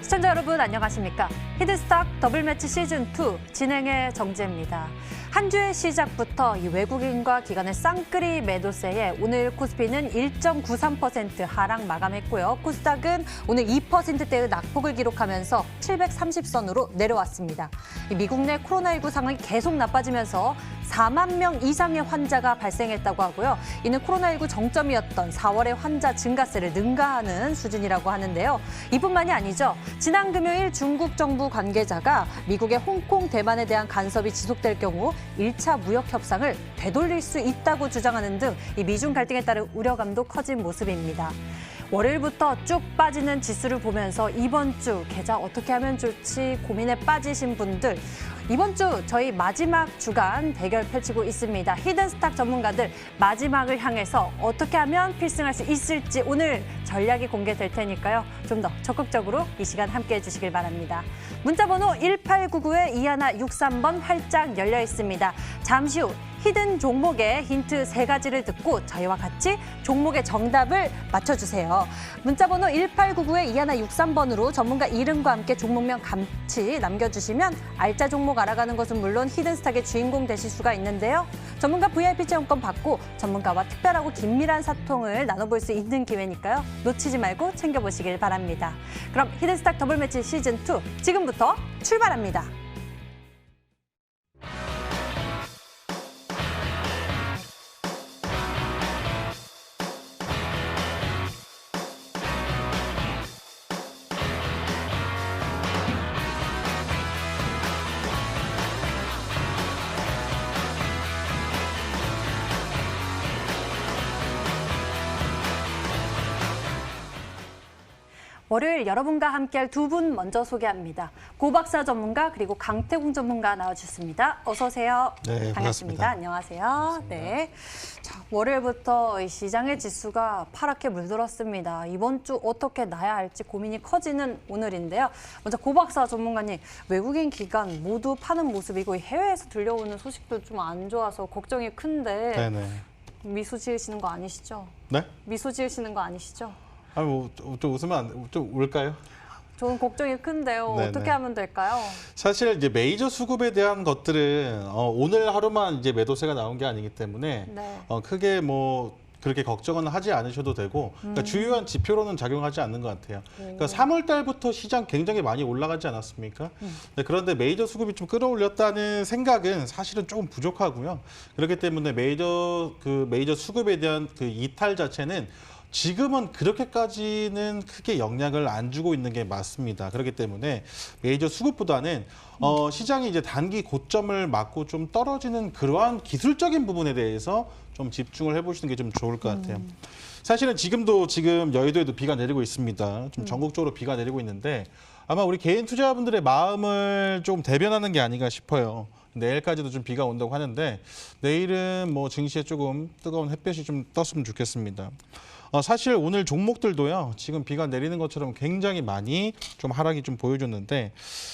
시청자 여러분 안녕하십니까? 히든스탁 더블매치 시즌2 진행의 정재입니다. 한 주의 시작부터 이 외국인과 기관의 쌍끌이 매도세에 오늘 코스피는 1.93% 하락 마감했고요. 코스닥은 오늘 2%대의 낙폭을 기록하면서 730선으로 내려왔습니다. 이 미국 내 코로나19 상황이 계속 나빠지면서 4만 명 이상의 환자가 발생했다고 하고요. 이는 코로나19 정점이었던 4월의 환자 증가세를 능가하는 수준이라고 하는데요. 이뿐만이 아니죠. 지난 금요일 중국 정부 관계자가 미국의 홍콩, 대만에 대한 간섭이 지속될 경우 1차 무역 협상을 되돌릴 수 있다고 주장하는 등 이 미중 갈등에 따른 우려감도 커진 모습입니다. 월요일부터 쭉 빠지는 지수를 보면서 이번 주 계좌 어떻게 하면 좋지 고민에 빠지신 분들, 이번 주 저희 마지막 주간 대결 펼치고 있습니다. 히든스탁 전문가들 마지막을 향해서 어떻게 하면 필승할 수 있을지 오늘 전략이 공개될 테니까요. 좀 더 적극적으로 이 시간 함께해 주시길 바랍니다. 문자번호 1899-2163번 활짝 열려 있습니다. 잠시 후 히든 종목의 힌트 3가지를 듣고 저희와 같이 종목의 정답을 맞춰주세요. 문자번호 1899-2163번으로 전문가 이름과 함께 종목명 같이 남겨주시면 알짜 종목 알아가는 것은 물론 히든스탁의 주인공 되실 수가 있는데요. 전문가 VIP 체험권 받고 전문가와 특별하고 긴밀한 소통을 나눠볼 수 있는 기회니까요. 놓치지 말고 챙겨보시길 바랍니다. 그럼 히든스탁 더블매치 시즌2 지금부터 출발합니다. 월요일 여러분과 함께할 두 분 먼저 소개합니다. 고박사 전문가 그리고 강태공 전문가 나와주셨습니다. 어서 오세요. 네, 반갑습니다. 안녕하세요. 반갑습니다. 네. 자, 월요일부터 시장의 지수가 파랗게 물들었습니다. 이번 주 어떻게 나야 할지 고민이 커지는 오늘인데요. 먼저 고박사 전문가님, 외국인 기관 모두 파는 모습이고 해외에서 들려오는 소식도 좀 안 좋아서 걱정이 큰데 네네. 미소 지으시는 거 아니시죠? 네? 미소 지으시는 거 아니시죠? 아, 좀 웃으면 좀 울까요? 저는 걱정이 큰데요. 네네. 어떻게 하면 될까요? 사실 이제 메이저 수급에 대한 것들은 오늘 하루만 이제 매도세가 나온 게 아니기 때문에 네. 크게 뭐 그렇게 걱정은 하지 않으셔도 되고 그러니까 주요한 지표로는 작용하지 않는 것 같아요. 그러니까 3월 달부터 시장 굉장히 많이 올라가지 않았습니까? 네, 그런데 메이저 수급이 좀 끌어올렸다는 생각은 사실은 조금 부족하고요. 그렇기 때문에 메이저 수급에 대한 그 이탈 자체는 지금은 그렇게까지는 크게 영향을 안 주고 있는 게 맞습니다. 그렇기 때문에 메이저 수급보다는 시장이 이제 단기 고점을 맞고 좀 떨어지는 그러한 기술적인 부분에 대해서 좀 집중을 해보시는 게 좀 좋을 것 같아요. 사실은 지금 여의도에도 비가 내리고 있습니다. 좀 전국적으로 비가 내리고 있는데 아마 우리 개인 투자자분들의 마음을 좀 대변하는 게 아닌가 싶어요. 내일까지도 좀 비가 온다고 하는데 내일은 뭐 증시에 조금 뜨거운 햇볕이 좀 떴으면 좋겠습니다. 사실 오늘 종목들도요, 지금 비가 내리는 것처럼 굉장히 많이 좀 하락이 좀 보여줬는데,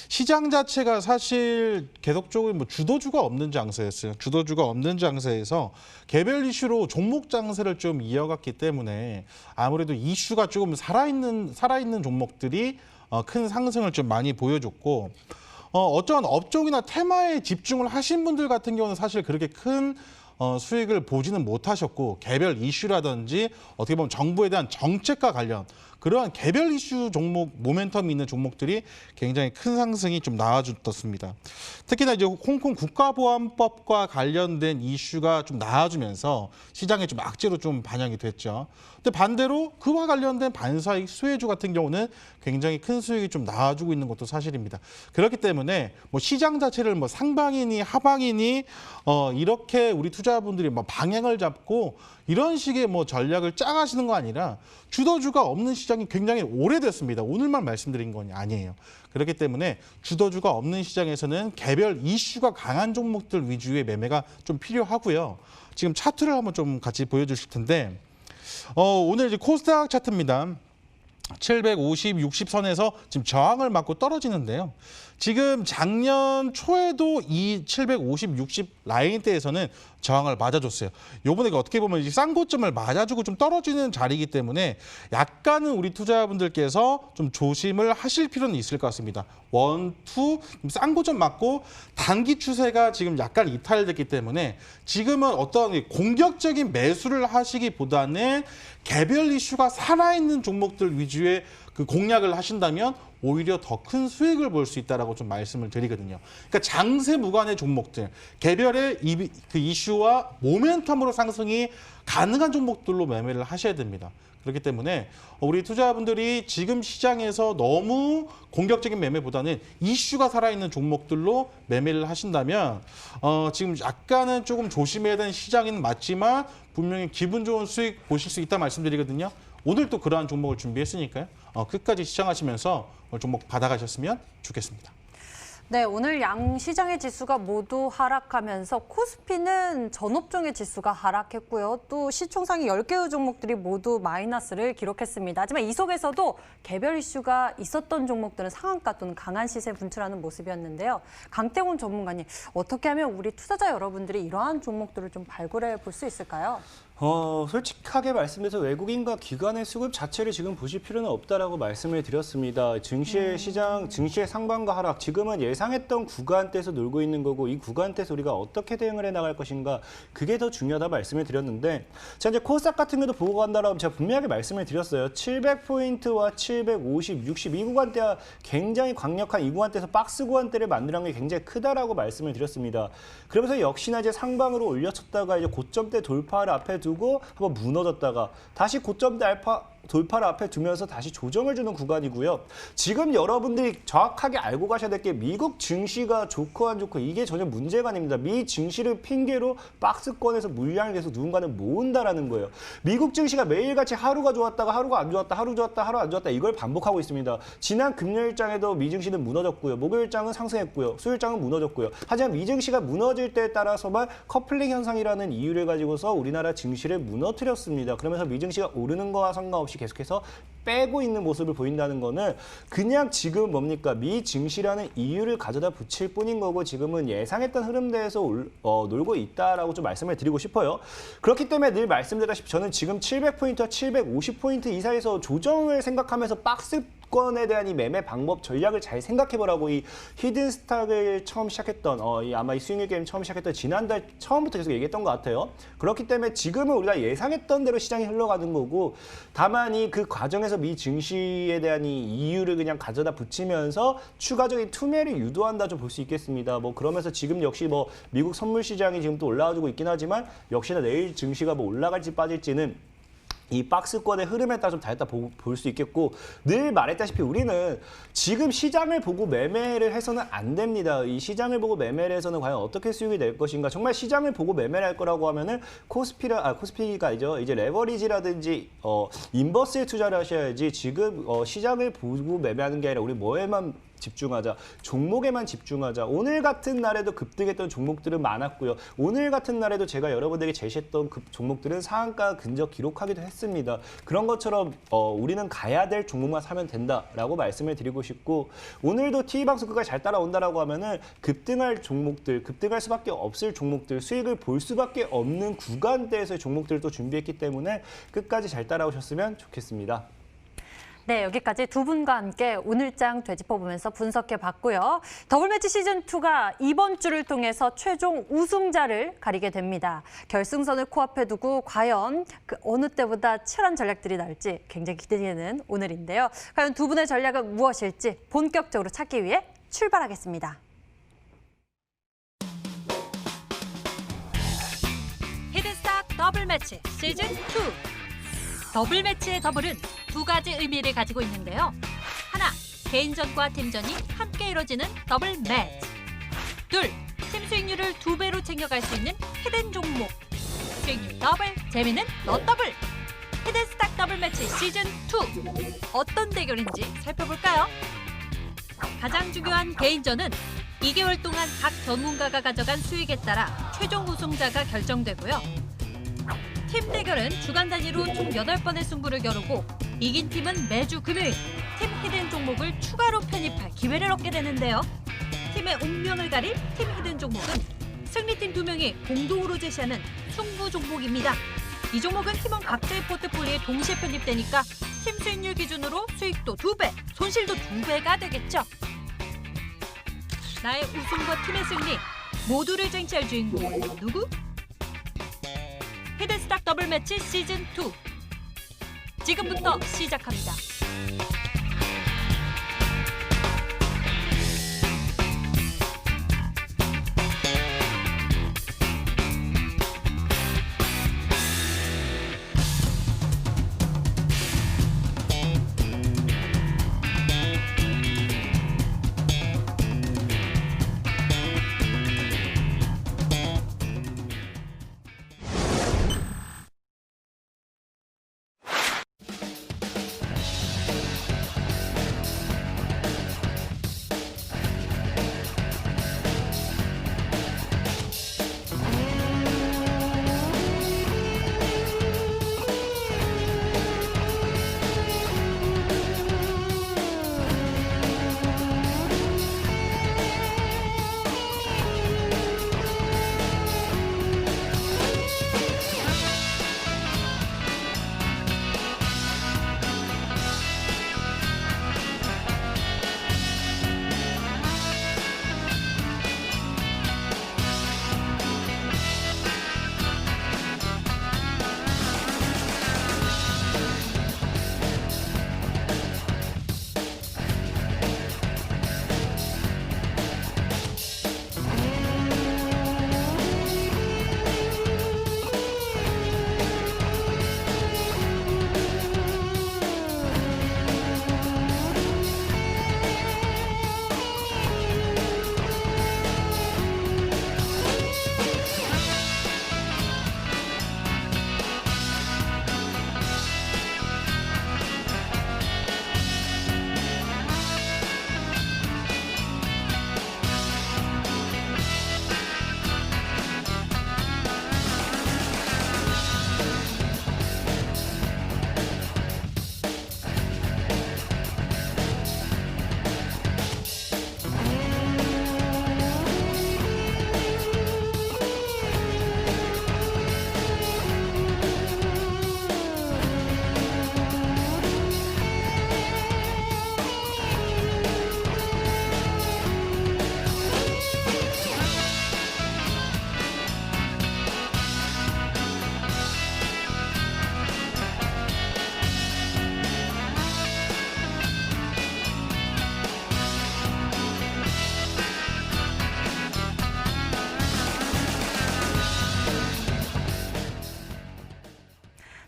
시장 자체가 사실 계속적으로 뭐 주도주가 없는 장세였어요. 주도주가 없는 장세에서 개별 이슈로 종목 장세를 좀 이어갔기 때문에 아무래도 이슈가 조금 살아있는 종목들이 큰 상승을 좀 많이 보여줬고, 어쩌한 업종이나 테마에 집중을 하신 분들 같은 경우는 사실 그렇게 큰 수익을 보지는 못하셨고 개별 이슈라든지 어떻게 보면 정부에 대한 정책과 관련 그러한 개별 이슈 종목, 모멘텀이 있는 종목들이 굉장히 큰 상승이 좀 나와줬습니다. 특히나 이제 홍콩 국가보안법과 관련된 이슈가 좀 나와주면서 시장에 좀 악재로 좀 반영이 됐죠. 근데 반대로 그와 관련된 반사익 수혜주 같은 경우는 굉장히 큰 수익이 좀 나와주고 있는 것도 사실입니다. 그렇기 때문에 뭐 시장 자체를 뭐 상방이니 하방이니 이렇게 우리 투자자분들이 뭐 방향을 잡고 이런 식의 뭐 전략을 짜가시는 거 아니라 주도주가 없는 시장이 굉장히 오래됐습니다. 오늘만 말씀드린 건 아니에요. 그렇기 때문에 주도주가 없는 시장에서는 개별 이슈가 강한 종목들 위주의 매매가 좀 필요하고요. 지금 차트를 한번 좀 같이 보여주실 텐데 오늘 이제 코스닥 차트입니다. 750, 60선에서 지금 저항을 맞고 떨어지는데요. 지금 작년 초에도 이 750, 60 라인대에서는 저항을 맞아줬어요. 요번에 어떻게 보면 이제 싼 고점을 맞아주고 좀 떨어지는 자리이기 때문에 약간은 우리 투자자분들께서 좀 조심을 하실 필요는 있을 것 같습니다. 1, 2, 싼 고점 맞고 단기 추세가 지금 약간 이탈됐기 때문에 지금은 어떤 공격적인 매수를 하시기보다는 개별 이슈가 살아있는 종목들 위주의 그 공략을 하신다면 오히려 더 큰 수익을 볼 수 있다라고 좀 말씀을 드리거든요. 그러니까 장세 무관의 종목들, 개별의 그 이슈와 모멘텀으로 상승이 가능한 종목들로 매매를 하셔야 됩니다. 그렇기 때문에 우리 투자자분들이 지금 시장에서 너무 공격적인 매매보다는 이슈가 살아있는 종목들로 매매를 하신다면 지금 약간은 조금 조심해야 되는 시장은 맞지만 분명히 기분 좋은 수익 보실 수 있다 말씀드리거든요. 오늘 또 그러한 종목을 준비했으니까요. 끝까지 시청하시면서 종목 받아가셨으면 좋겠습니다. 네, 오늘 양 시장의 지수가 모두 하락하면서 코스피는 전업종의 지수가 하락했고요. 또 시총상위 10개의 종목들이 모두 마이너스를 기록했습니다. 하지만 이 속에서도 개별 이슈가 있었던 종목들은 상한가 또는 강한 시세 분출하는 모습이었는데요. 강태곤 전문가님, 어떻게 하면 우리 투자자 여러분들이 이러한 종목들을 좀 발굴해 볼 수 있을까요? 솔직하게 말씀드려서 외국인과 기관의 수급 자체를 지금 보실 필요는 없다라고 말씀을 드렸습니다. 증시의 시장, 증시의 상반과 하락, 지금은 예상했던 구간대에서 놀고 있는 거고 이 구간대에서 우리가 어떻게 대응을 해나갈 것인가 그게 더 중요하다 말씀을 드렸는데 자 이제 코스닥 같은 경우도 보고 간다라고 제가 분명하게 말씀을 드렸어요. 700포인트와 750, 60 이 구간대와 굉장히 강력한 이 구간대에서 박스 구간대를 만들어낸 게 굉장히 크다라고 말씀을 드렸습니다. 그러면서 역시나 이제 상방으로 올려쳤다가 이제 고점대 돌파를 앞에 두고 한번 무너졌다가 다시 고점대 돌파를 앞에 두면서 다시 조정을 주는 구간이고요. 지금 여러분들이 정확하게 알고 가셔야 될 게 미국 증시가 좋고 안 좋고 이게 전혀 문제가 아닙니다. 미 증시를 핑계로 박스권에서 물량을 계속 누군가는 모은다라는 거예요. 미국 증시가 매일같이 하루가 좋았다가 하루가 안 좋았다, 하루 좋았다, 하루 안 좋았다 이걸 반복하고 있습니다. 지난 금요일장에도 미 증시는 무너졌고요. 목요일장은 상승했고요. 수요일장은 무너졌고요. 하지만 미 증시가 무너질 때에 따라서만 커플링 현상이라는 이유를 가지고서 우리나라 증시를 무너뜨렸습니다. 그러면서 미 증시가 오르는 거와 상관없이 계속해서 빼고 있는 모습을 보인다는 거는 그냥 지금 뭡니까 미 증시라는 이유를 가져다 붙일 뿐인 거고 지금은 예상했던 흐름대에서 놀고 있다라고 좀 말씀을 드리고 싶어요. 그렇기 때문에 늘 말씀드렸다시피 저는 지금 700포인트와 750포인트 이사이에서 조정을 생각하면서 박스권에 대한 이 매매 방법 전략을 잘 생각해보라고 이 히든스탁을 처음 시작했던 아마 이 스윙일 게임 처음 시작했던 지난달 처음부터 계속 얘기했던 것 같아요. 그렇기 때문에 지금은 우리가 예상했던 대로 시장이 흘러가는 거고 다만 그 과정에서 미 증시에 대한 이 이유를 그냥 가져다 붙이면서 추가적인 투매를 유도한다 좀 볼 수 있겠습니다. 뭐 그러면서 지금 역시 뭐 미국 선물 시장이 지금 또 올라와주고 있긴 하지만 역시나 내일 증시가 뭐 올라갈지 빠질지는 이 박스권의 흐름에 따라 좀 다르다 볼 수 있겠고 늘 말했다시피 우리는 지금 시장을 보고 매매를 해서는 안 됩니다. 이 시장을 보고 매매를 해서는 과연 어떻게 수익이 낼 것인가 정말 시장을 보고 매매를 할 거라고 하면은 코스피가 아니죠. 이제 레버리지라든지 인버스에 투자를 하셔야지 지금 시장을 보고 매매하는 게 아니라 우리 뭐에만 집중하자. 종목에만 집중하자. 오늘 같은 날에도 급등했던 종목들은 많았고요. 오늘 같은 날에도 제가 여러분들에게 제시했던 그 종목들은 상한가 근적 기록하기도 했습니다. 그런 것처럼 우리는 가야 될 종목만 사면 된다라고 말씀을 드리고 싶고 오늘도 TV방송 끝까지 잘 따라온다라고 하면은 급등할 종목들, 급등할 수밖에 없을 종목들, 수익을 볼 수밖에 없는 구간대에서의 종목들을 또 준비했기 때문에 끝까지 잘 따라오셨으면 좋겠습니다. 네, 여기까지 두 분과 함께 오늘장 되짚어보면서 분석해봤고요. 더블매치 시즌2가 이번 주를 통해서 최종 우승자를 가리게 됩니다. 결승선을 코앞에 두고 과연 어느 때보다 치열한 전략들이 나올지 굉장히 기대되는 오늘인데요. 과연 두 분의 전략은 무엇일지 본격적으로 찾기 위해 출발하겠습니다. 히든스탁 더블매치 시즌2 더블매치의 더블은 두 가지 의미를 가지고 있는데요. 하나, 개인전과 팀전이 함께 이뤄지는 더블 매치. 둘, 팀 수익률을 2배로 챙겨갈 수 있는 히든 종목. 수익률 더블, 재미는 너 더블. 히든스탁 더블 매치 시즌2. 어떤 대결인지 살펴볼까요? 가장 중요한 개인전은 2개월 동안 각 전문가가 가져간 수익에 따라 최종 우승자가 결정되고요. 팀 대결은 주간 단위로 총 8번의 승부를 겨루고 이긴 팀은 매주 금요일 팀 히든 종목을 추가로 편입할 기회를 얻게 되는데요. 팀의 운명을 가릴 팀 히든 종목은 승리팀 2명이 공동으로 제시하는 승부 종목입니다. 이 종목은 팀원 각자의 포트폴리오에 동시에 편입되니까 팀 수익률 기준으로 수익도 2배, 손실도 2배가 되겠죠. 나의 우승과 팀의 승리, 모두를 쟁취할 주인공은 누구? 히든스탁 더블 매치 시즌 2. 지금부터 시작합니다.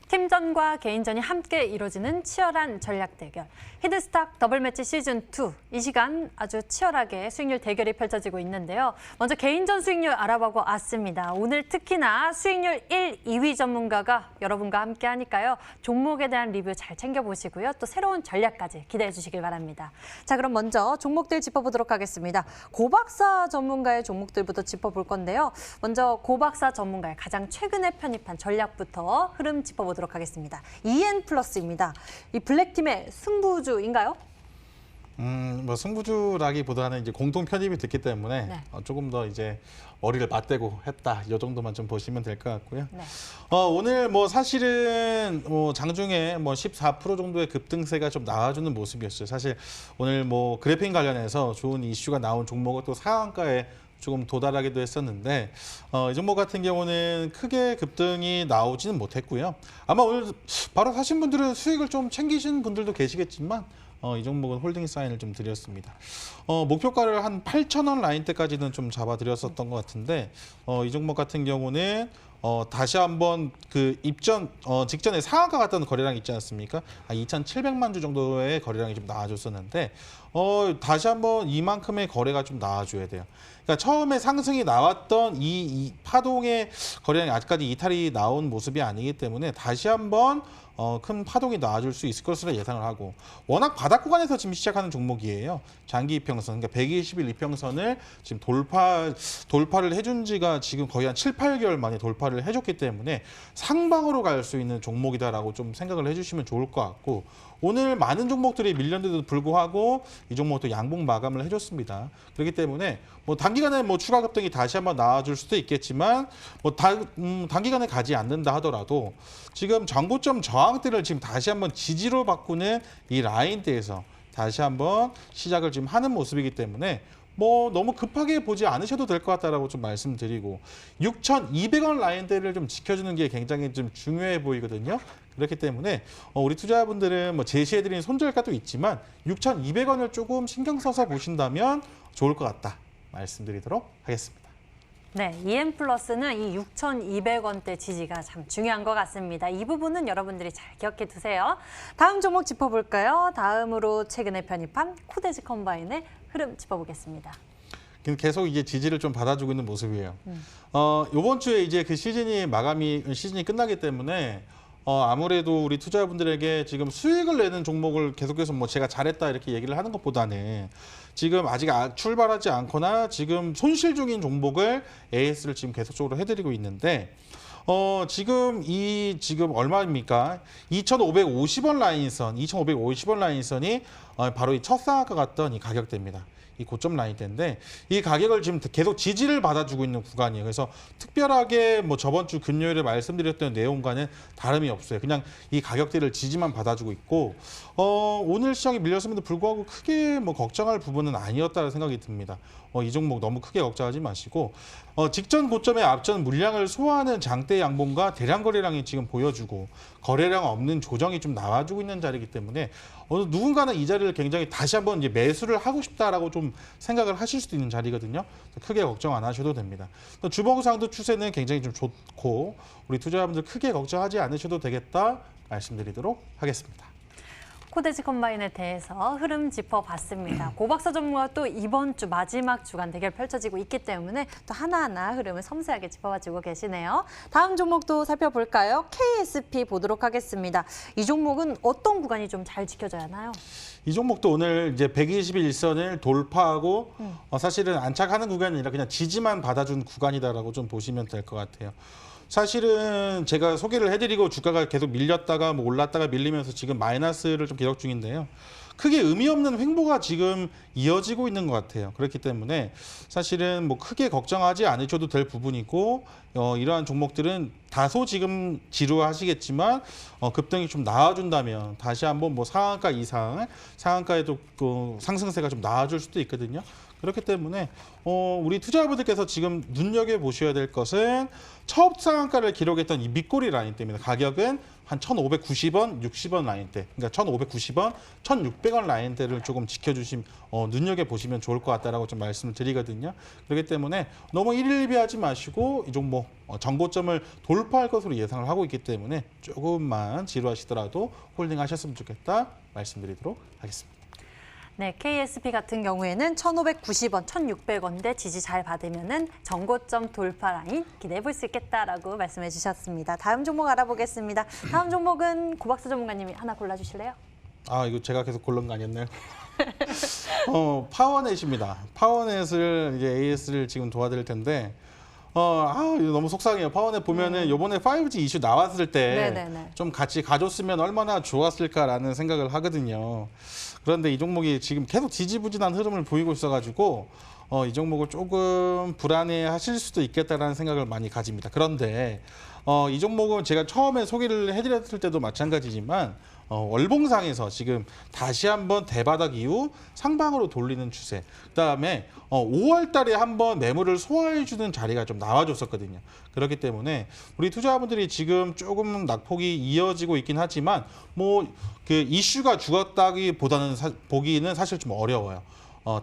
팀전과 개인전이 함께 이루어지는 치열한 전략 대결. 히든스탁 더블 매치 시즌 2. 이 시간 아주 치열하게 수익률 대결이 펼쳐지고 있는데요. 먼저 개인전 수익률 알아보고 왔습니다. 오늘 특히나 수익률 1, 2위 전문가가 여러분과 함께 하니까요. 종목에 대한 리뷰 잘 챙겨보시고요. 또 새로운 전략까지 기대해 주시길 바랍니다. 자, 그럼 먼저 종목들 짚어보도록 하겠습니다. 고박사 전문가의 종목들부터 짚어볼 건데요. 먼저 고박사 전문가의 가장 최근에 편입한 전략부터 흐름 짚어보도록 하겠습니다. EN플러스입니다. 이 블랙팀의 승부주인가요? 뭐 승부주라기보다는 이제 공통 편입이 됐기 때문에 네. 조금 더 이제 머리를 맞대고 했다. 이 정도만 좀 보시면 될 것 같고요. 네. 오늘 뭐 사실은 뭐 장중에 뭐 14% 정도의 급등세가 좀 나와주는 모습이었어요. 사실 오늘 뭐 그래픽 관련해서 좋은 이슈가 나온 종목은 또 상한가에 조금 도달하기도 했었는데 이 종목 같은 경우는 크게 급등이 나오지는 못했고요. 아마 오늘 바로 사신 분들은 수익을 좀 챙기신 분들도 계시겠지만 이 종목은 홀딩 사인을 좀 드렸습니다. 목표가를 한 8,000원 라인대까지는 좀 잡아드렸었던 것 같은데 이 종목 같은 경우는 다시 한번 그 입전 직전에 상한가 갔던 거래량 있지 않습니까? 2,700만 주 정도의 거래량이 좀 나와줬었는데 다시 한번 이만큼의 거래가 좀 나와줘야 돼요. 그러니까 처음에 상승이 나왔던 이 파동의 거래량이 아직까지 이탈이 나온 모습이 아니기 때문에 다시 한번 큰 파동이 나와줄 수 있을 것으로 예상을 하고, 워낙 바닥 구간에서 지금 시작하는 종목이에요. 장기 이평선, 그러니까 120일 이평선을 지금 돌파를 해준 지가 지금 거의 한 7, 8개월 만에 돌파를 역할을 해줬기 때문에 상방으로 갈 수 있는 종목이다라고 좀 생각을 해주시면 좋을 것 같고 오늘 많은 종목들이 밀렸는데도 불구하고 이 종목도 양봉 마감을 해줬습니다. 그렇기 때문에 뭐 단기간에 뭐 추가 급등이 다시 한번 나와줄 수도 있겠지만 뭐 단기간에 가지 않는다 하더라도 지금 정고점 저항대를 지금 다시 한번 지지로 바꾸는 이 라인대에서 다시 한번 시작을 지금 하는 모습이기 때문에 뭐 너무 급하게 보지 않으셔도 될 것 같다라고 좀 말씀드리고 6,200원 라인대를 좀 지켜주는 게 굉장히 좀 중요해 보이거든요. 그렇기 때문에 우리 투자자분들은 뭐 제시해드린 손절가도 있지만 6,200원을 조금 신경 써서 보신다면 좋을 것 같다 말씀드리도록 하겠습니다. 네, EM플러스는 이 6,200원대 지지가 참 중요한 것 같습니다. 이 부분은 여러분들이 잘 기억해 두세요. 다음 종목 짚어볼까요? 다음으로 최근에 편입한 코데지 컴바인의 흐름 짚어보겠습니다. 계속 이제 지지를 좀 받아주고 있는 모습이에요. 이번 주에 이제 그 시즌이 끝나기 때문에 아무래도 우리 투자자분들에게 지금 수익을 내는 종목을 계속해서 뭐 제가 잘했다 이렇게 얘기를 하는 것보다는 지금 아직 출발하지 않거나 지금 손실 중인 종목을 AS를 지금 계속적으로 해드리고 있는데 지금 얼마입니까? 2,550원 라인선이 바로 이 첫 상한가 갔던 이 가격대입니다. 이 고점 라인대인데 이 가격을 지금 계속 지지를 받아주고 있는 구간이에요. 그래서 특별하게 뭐 저번 주 금요일에 말씀드렸던 내용과는 다름이 없어요. 그냥 이 가격대를 지지만 받아주고 있고 오늘 시장이 밀렸음에도 불구하고 크게 뭐 걱정할 부분은 아니었다는 생각이 듭니다. 이 종목 너무 크게 걱정하지 마시고 직전 고점에 앞전 물량을 소화하는 장대 양봉과 대량 거래량이 지금 보여주고 거래량 없는 조정이 좀 나와주고 있는 자리이기 때문에 누군가는 이 자리를 굉장히 다시 한번 이제 매수를 하고 싶다라고 좀 생각을 하실 수도 있는 자리거든요. 크게 걱정 안 하셔도 됩니다. 주봉상도 추세는 굉장히 좀 좋고 우리 투자자분들 크게 걱정하지 않으셔도 되겠다 말씀드리도록 하겠습니다. 코데지 컴바인에 대해서 흐름 짚어봤습니다. 고박사 전문가 또 이번 주 마지막 주간 대결 펼쳐지고 있기 때문에 또 하나하나 흐름을 섬세하게 짚어가지고 계시네요. 다음 종목도 살펴볼까요? KSP 보도록 하겠습니다. 이 종목은 어떤 구간이 좀 잘 지켜져야 하나요? 이 종목도 오늘 이제 121선을 돌파하고 사실은 안착하는 구간이 아니라 그냥 지지만 받아준 구간이다라고 좀 보시면 될 것 같아요. 사실은 제가 소개를 해드리고 주가가 계속 밀렸다가 뭐 올랐다가 밀리면서 지금 마이너스를 좀 기록 중인데요. 크게 의미 없는 횡보가 지금 이어지고 있는 것 같아요. 그렇기 때문에 사실은 뭐 크게 걱정하지 않으셔도 될 부분이고 이러한 종목들은 다소 지금 지루하시겠지만 급등이 좀 나와준다면 다시 한번 뭐 상한가 이상 상한가에도 상승세가 좀 나와줄 수도 있거든요. 그렇기 때문에 우리 투자자분들께서 지금 눈여겨보셔야 될 것은 첫 상한가를 기록했던 이 밑꼬리 라인대입니다. 가격은 한 1,590원, 60원 라인대, 그러니까 1,590원, 1,600원 라인대를 조금 눈여겨보시면 좋을 것 같다라고 좀 말씀을 드리거든요. 그렇기 때문에 너무 일일비하지 마시고 이 종목 정고점을 돌파할 것으로 예상을 하고 있기 때문에 조금만 지루하시더라도 홀딩하셨으면 좋겠다 말씀드리도록 하겠습니다. 네, KSP 같은 경우에는 1,590원, 1,600원대 지지 잘 받으면은 정고점 돌파 라인 기대해 볼 수 있겠다라고 말씀해 주셨습니다. 다음 종목 알아보겠습니다. 다음 종목은 고박사 전문가님이 하나 골라주실래요? 이거 제가 계속 고른 거 아니었나요? 파워넷입니다. 파워넷을 이제 AS를 지금 도와드릴 텐데 이거 너무 속상해요. 파워넷 보면은 요번에 5G 이슈 나왔을 때 좀 같이 가줬으면 얼마나 좋았을까라는 생각을 하거든요. 그런데 이 종목이 지금 계속 지지부진한 흐름을 보이고 있어가지고 이 종목을 조금 불안해하실 수도 있겠다라는 생각을 많이 가집니다. 그런데 이 종목은 제가 처음에 소개를 해드렸을 때도 마찬가지지만 월봉상에서 지금 다시 한번 대바닥 이후 상방으로 돌리는 추세. 그다음에 5월 달에 한번 매물을 소화해주는 자리가 좀 나와줬었거든요. 그렇기 때문에 우리 투자자분들이 지금 조금 낙폭이 이어지고 있긴 하지만 뭐 그 이슈가 죽었다기보다는 보기는 사실 좀 어려워요.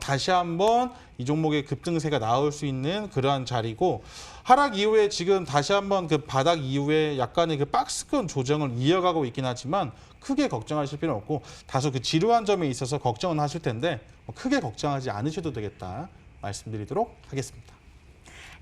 다시 한번 이 종목의 급등세가 나올 수 있는 그러한 자리고 하락 이후에 지금 다시 한번 그 바닥 이후에 약간의 그 박스권 조정을 이어가고 있긴 하지만 크게 걱정하실 필요는 없고 다소 그 지루한 점에 있어서 걱정은 하실 텐데 크게 걱정하지 않으셔도 되겠다 말씀드리도록 하겠습니다.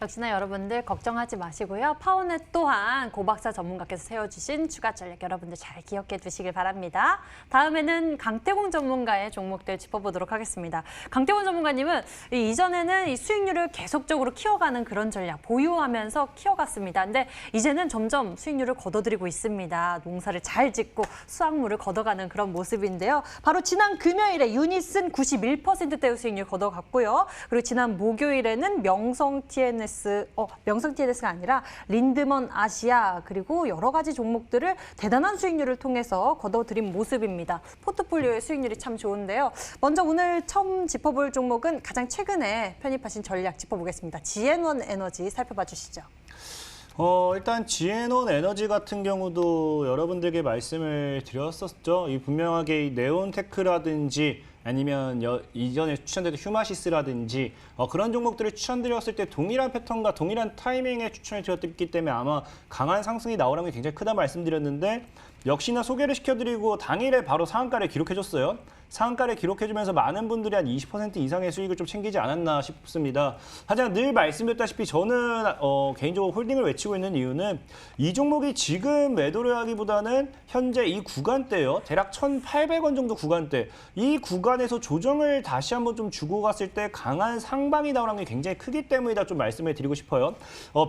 역시나 여러분들 걱정하지 마시고요. 파워넷 또한 고박사 전문가께서 세워주신 추가 전략 여러분들 잘 기억해 두시길 바랍니다. 다음에는 강태공 전문가의 종목들 짚어보도록 하겠습니다. 강태공 전문가님은 이전에는 이 수익률을 계속적으로 키워가는 그런 전략 보유하면서 키워갔습니다. 근데 이제는 점점 수익률을 거둬들이고 있습니다. 농사를 잘 짓고 수확물을 걷어가는 그런 모습인데요. 바로 지난 금요일에 유닛은 91%대의 수익률 거둬갔고요. 그리고 지난 목요일에는 명성 TNS가 아니라 린드먼 아시아 그리고 여러 가지 종목들을 대단한 수익률을 통해서 거둬들인 모습입니다. 포트폴리오의 수익률이 참 좋은데요. 먼저 오늘 처음 짚어볼 종목은 가장 최근에 편입하신 전략 짚어보겠습니다. 지앤원 에너지 살펴봐 주시죠. 일단 지앤원 에너지 같은 경우도 여러분들께 말씀을 드렸었죠. 이 분명하게 이 네온테크라든지 아니면 이전에 추천드렸던 휴마시스라든지 그런 종목들을 추천드렸을 때 동일한 패턴과 동일한 타이밍에 추천을 드렸기 때문에 아마 강한 상승이 나오라는 게 굉장히 크다 말씀드렸는데 역시나 소개를 시켜드리고 당일에 바로 상한가를 기록해줬어요. 상한가를 기록해주면서 많은 분들이 한 20% 이상의 수익을 좀 챙기지 않았나 싶습니다. 하지만 늘 말씀드렸다시피 저는 개인적으로 홀딩을 외치고 있는 이유는 이 종목이 지금 매도를 하기보다는 현재 이 구간대요. 대략 1,800원 정도 구간대. 이 구간에서 조정을 다시 한번 좀 주고 갔을 때 강한 상방이 나오는 게 굉장히 크기 때문이다 좀 말씀을 드리고 싶어요.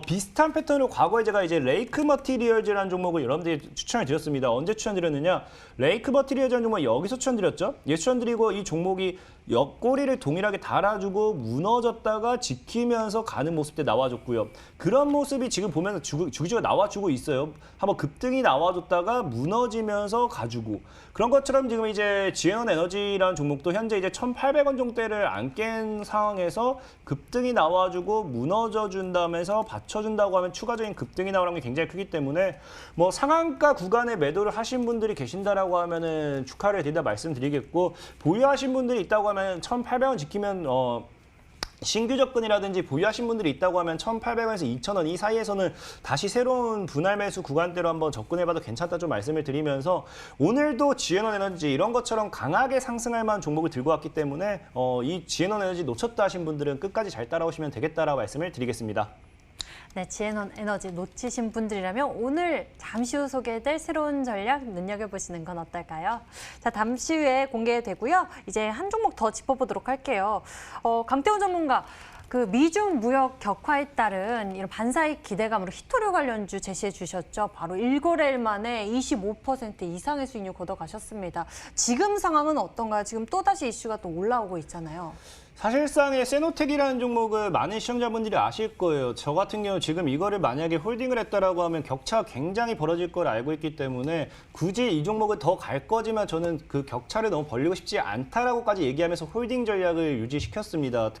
비슷한 패턴으로 과거에 제가 이제 레이크 머티리얼즈라는 종목을 여러분들이 추천을 드렸습니다. 언제 추천드렸느냐? 레이크 머티리얼즈라는 종목을 여기서 추천드렸죠. 추천드리고 이 종목이 옆꼬리를 동일하게 달아주고 무너졌다가 지키면서 가는 모습 때 나와줬고요. 그런 모습이 지금 보면 주기적으로 나와주고 있어요. 한번 급등이 나와줬다가 무너지면서 가주고 그런 것처럼 지금 이제 지앤원 에너지라는 종목도 현재 이제 1,800원 정도를 안 깬 상황에서 급등이 나와주고 무너져준다면서 받쳐준다고 하면 추가적인 급등이 나오는 게 굉장히 크기 때문에 뭐 상한가 구간에 매도를 하신 분들이 계신다라고 하면은 축하를 드린다 말씀드리겠고 보유하신 분들이 있다고 하면 1,800원 지키면 신규 접근이라든지 보유하신 분들이 있다고 하면 1,800원에서 2,000원 이 사이에서는 다시 새로운 분할 매수 구간대로 한번 접근해봐도 괜찮다 좀 말씀을 드리면서 오늘도 지앤원 에너지 이런 것처럼 강하게 상승할 만한 종목을 들고 왔기 때문에 이 지앤원 에너지 놓쳤다 하신 분들은 끝까지 잘 따라오시면 되겠다라고 말씀을 드리겠습니다. 네, 지앤원 에너지 놓치신 분들이라면 오늘 잠시 후 소개될 새로운 전략 눈여겨보시는 건 어떨까요? 자, 잠시 후에 공개되고요. 이제 한 종목 더 짚어보도록 할게요. 강태훈 전문가, 그 미중 무역 격화에 따른 이런 반사익 기대감으로 히토류 관련주 제시해 주셨죠. 바로 1거래일 만에 25% 이상의 수익률 걷어가셨습니다. 지금 상황은 어떤가요? 지금 또다시 이슈가 또 올라오고 있잖아요. 사실상의 세노텍이라는 종목을 많은 시청자분들이 아실 거예요. 저 같은 경우 지금 이거를 만약에 홀딩을 했다라고 하면 격차가 굉장히 벌어질 걸 알고 있기 때문에 굳이 이 종목을 더 갈 거지만 저는 그 격차를 너무 벌리고 싶지 않다라고까지 얘기하면서 홀딩 전략을 유지시켰습니다.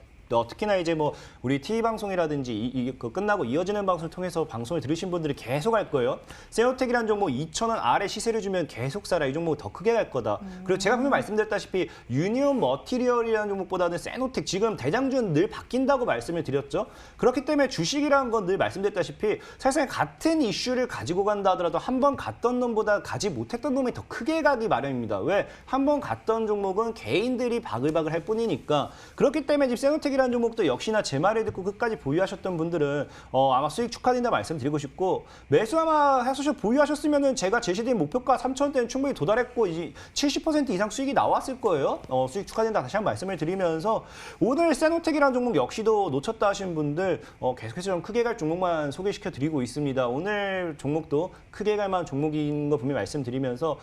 특히나 이제 뭐 우리 TV 방송이라든지 끝나고 이어지는 방송을 통해서 방송을 들으신 분들이 계속 할 거예요. 세노텍이라는 종목 2,000원 아래 시세를 주면 계속 사라. 이 종목은 더 크게 갈 거다. 그리고 제가 분명 말씀드렸다시피 유니온 머티리얼이라는 종목보다는 세노텍 지금 대장주는 늘 바뀐다고 말씀을 드렸죠. 그렇기 때문에 주식이라는 건 늘 말씀드렸다시피 사실상 같은 이슈를 가지고 간다 하더라도 한 번 갔던 놈보다 가지 못했던 놈이 더 크게 가기 마련입니다. 왜? 한 번 갔던 종목은 개인들이 바글바글 할 뿐이니까. 그렇기 때문에 지금 세노텍이라는 종목도 역시나 제 말을 듣고 끝까지 보유하셨던 분들은 아마 수익 축하드린다 말씀드리고 싶고 매수 아마 해서 보유하셨으면은 제가 제시드린 목표가 3,000원대는 충분히 도달했고 이제 70% 이상 수익이 나왔을 거예요. 수익 축하드린다 다시 한번 말씀을 드리면서 오늘 세노텍이라는 종목 역시도 놓쳤다 하신 분들 계속해서 좀 크게 갈 종목만 소개시켜 드리고 있습니다. 오늘 종목도 크게 갈 만한 종목인 거 분명히 말씀드리면서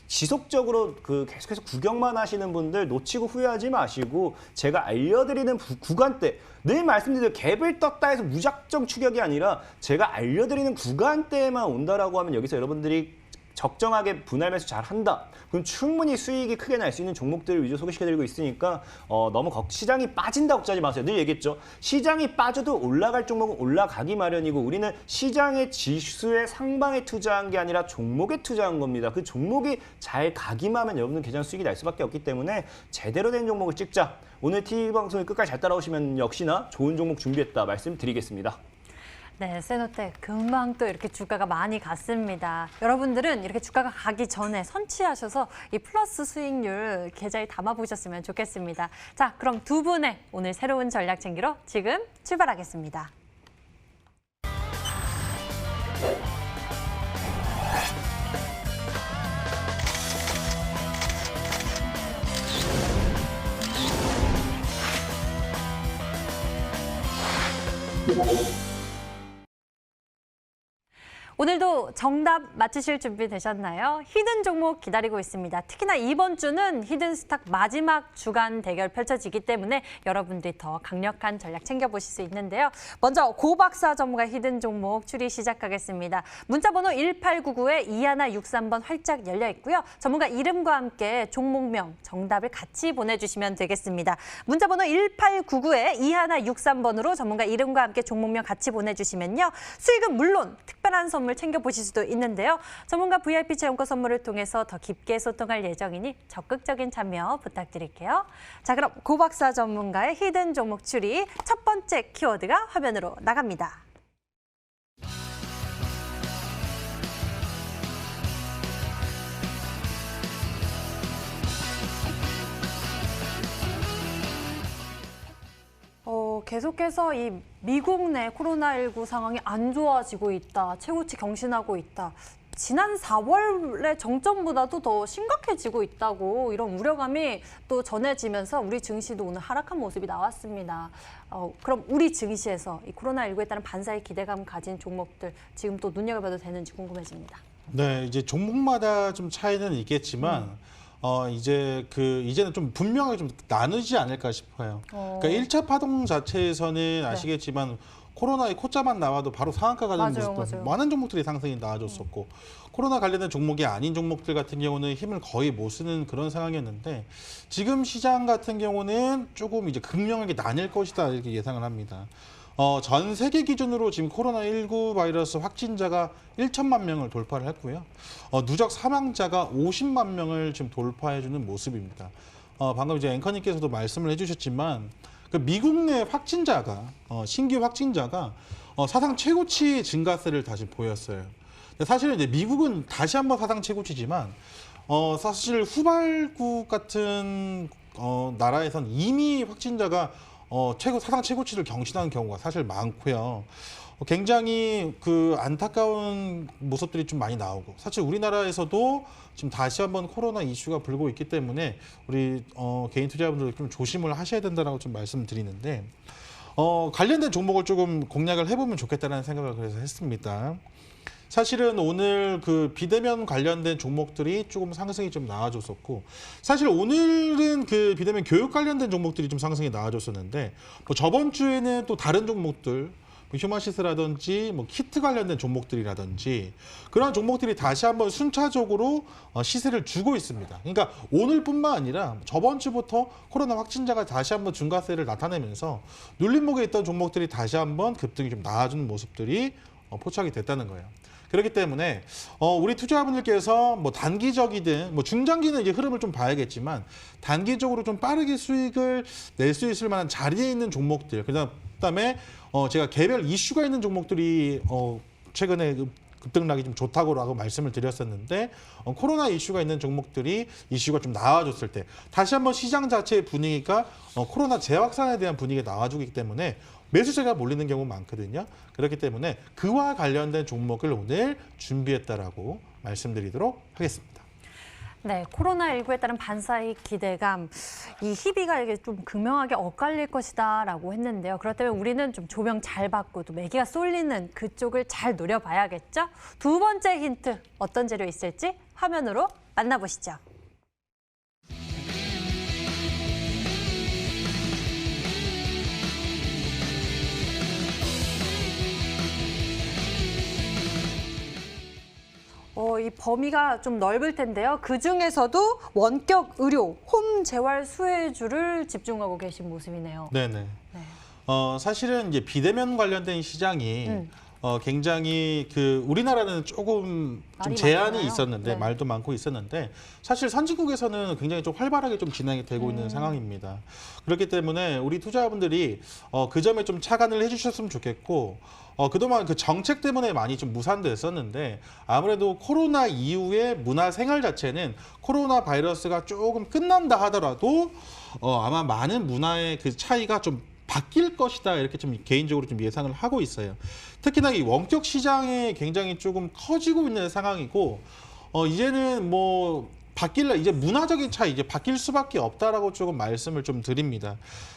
지속적으로 계속해서 구경만 하시는 분들 놓치고 후회하지 마시고 제가 알려드리는 구간대 늘 말씀드린 갭을 떴다 해서 무작정 추격이 아니라 제가 알려드리는 구간대에만 온다라고 하면 여기서 여러분들이 적정하게 분할 매수 잘 한다. 그럼 충분히 수익이 크게 날 수 있는 종목들을 위주로 소개시켜드리고 있으니까 너무 시장이 빠진다 걱정하지 마세요. 늘 얘기했죠. 시장이 빠져도 올라갈 종목은 올라가기 마련이고 우리는 시장의 지수의 상방에 투자한 게 아니라 종목에 투자한 겁니다. 그 종목이 잘 가기만 하면 여러분들 계좌 수익이 날 수밖에 없기 때문에 제대로 된 종목을 찍자. 오늘 TV 방송을 끝까지 잘 따라오시면 역시나 좋은 종목 준비했다 말씀드리겠습니다. 네, 세노텍 금방 또 이렇게 주가가 많이 갔습니다. 여러분들은 이렇게 주가가 가기 전에 선취하셔서 이 플러스 수익률 계좌에 담아보셨으면 좋겠습니다. 자, 그럼 두 분의 오늘 새로운 전략 챙기러 지금 출발하겠습니다. 오늘도 정답 맞히실 준비 되셨나요? 히든 종목 기다리고 있습니다. 특히나 이번 주는 히든스탁 마지막 주간 대결 펼쳐지기 때문에 여러분들이 더 강력한 전략 챙겨보실 수 있는데요. 먼저 고박사 전문가 히든 종목 추리 시작하겠습니다. 문자번호 1899-2163번 활짝 열려 있고요. 전문가 이름과 함께 종목명, 정답을 같이 보내주시면 되겠습니다. 문자번호 1899-2163번으로 전문가 이름과 함께 종목명 같이 보내주시면요. 수익은 물론 특별한 선물 챙겨보실 수도 있는데요. 전문가 VIP 체험권 선물을 통해서 더 깊게 소통할 예정이니 적극적인 참여 부탁드릴게요. 자, 그럼 고박사 전문가의 히든 종목 추리 첫 번째 키워드가 화면으로 나갑니다. 계속해서 이 미국 내 코로나19 상황이 안 좋아지고 있다. 최고치 경신하고 있다. 지난 4월의 정점보다도 더 심각해지고 있다고 이런 우려감이 또 전해지면서 우리 증시도 오늘 하락한 모습이 나왔습니다. 그럼 우리 증시에서 이 코로나19에 따른 반사의 기대감 가진 종목들 지금 또 눈여겨봐도 되는지 궁금해집니다. 네, 이제 종목마다 좀 차이는 있겠지만 이제는 좀 분명하게 좀 나누지 않을까 싶어요. 그러니까 1차 파동 자체에서는 아시겠지만 코로나의 코자만 나와도 바로 상한가가 되는 모습도 많은 종목들이 상승이 나와줬었고 코로나 관련된 종목이 아닌 종목들 같은 경우는 힘을 거의 못 쓰는 그런 상황이었는데 지금 시장 같은 경우는 조금 이제 극명하게 나뉠 것이다 이렇게 예상을 합니다. 전 세계 기준으로 지금 코로나19 바이러스 확진자가 1천만 명을 돌파를 했고요. 누적 사망자가 50만 명을 지금 돌파해주는 모습입니다. 방금 이제 앵커님께서도 말씀을 해주셨지만 그 미국 내 확진자가 신규 확진자가 사상 최고치 증가세를 다시 보였어요. 사실은 이제 미국은 다시 한번 사상 최고치지만 사실 후발국 같은 나라에선 이미 확진자가 사상 최고치를 경신하는 경우가 사실 많고요. 굉장히 그 안타까운 모습들이 좀 많이 나오고 사실 우리나라에서도 지금 다시 한번 코로나 이슈가 불고 있기 때문에 우리 개인 투자자분들 좀 조심을 하셔야 된다라고 좀 말씀드리는데 관련된 종목을 조금 공략을 해보면 좋겠다는 생각을 그래서 했습니다. 사실은 오늘 그 비대면 관련된 종목들이 조금 상승이 좀 나와줬었고 사실 오늘은 그 비대면 교육 관련된 종목들이 좀 상승이 나와줬었는데 뭐 저번 주에는 또 다른 종목들 휴마시스라든지 뭐 키트 관련된 종목들이라든지 그런 종목들이 다시 한번 순차적으로 시세를 주고 있습니다. 그러니까 오늘뿐만 아니라 저번 주부터 코로나 확진자가 다시 한번 증가세를 나타내면서 눌림목에 있던 종목들이 다시 한번 급등이 좀 나와주는 모습들이 포착이 됐다는 거예요. 그렇기 때문에 우리 투자자분들께서 뭐 단기적이든 뭐 중장기는 이제 흐름을 좀 봐야겠지만 단기적으로 좀 빠르게 수익을 낼 수 있을 만한 자리에 있는 종목들 그다음에 제가 개별 이슈가 있는 종목들이 최근에 급등락이 좀 좋다고라고 말씀을 드렸었는데 코로나 이슈가 있는 종목들이 이슈가 좀 나와줬을 때 다시 한번 시장 자체의 분위기가 코로나 재확산에 대한 분위기가 나와주기 때문에 매수세가 몰리는 경우 많거든요. 그렇기 때문에 그와 관련된 종목을 오늘 준비했다라고 말씀드리도록 하겠습니다. 네, 코로나19에 따른 반사의 기대감, 이 희비가 이게 좀 극명하게 엇갈릴 것이다라고 했는데요. 그렇다면 우리는 좀 조명 잘 받고 또 매기가 쏠리는 그쪽을 잘 노려봐야겠죠? 두 번째 힌트, 어떤 재료 있을지 화면으로 만나보시죠. 이 범위가 좀 넓을 텐데요. 그중에서도 원격 의료, 홈 재활 수혜주를 집중하고 계신 모습이네요. 네네. 사실은 이제 비대면 관련된 시장이 굉장히 그 우리나라는 조금 좀 제한이 많잖아요. 있었는데 말도 많고 있었는데 사실 선진국에서는 굉장히 좀 활발하게 좀 진행이 되고 있는 상황입니다. 그렇기 때문에 우리 투자자분들이 그 점에 좀 착안을 해주셨으면 좋겠고 그동안 그 정책 때문에 많이 좀 무산됐었는데 아무래도 코로나 이후의 문화 생활 자체는 코로나 바이러스가 조금 끝난다 하더라도 아마 많은 문화의 그 차이가 좀 바뀔 것이다 이렇게 좀 개인적으로 좀 예상을 하고 있어요. 특히나 이 원격 시장이 굉장히 조금 커지고 있는 상황이고 이제는 뭐 이제 문화적인 차이, 이제 바뀔 수밖에 없다라고 조금 말씀을 좀 드립니다.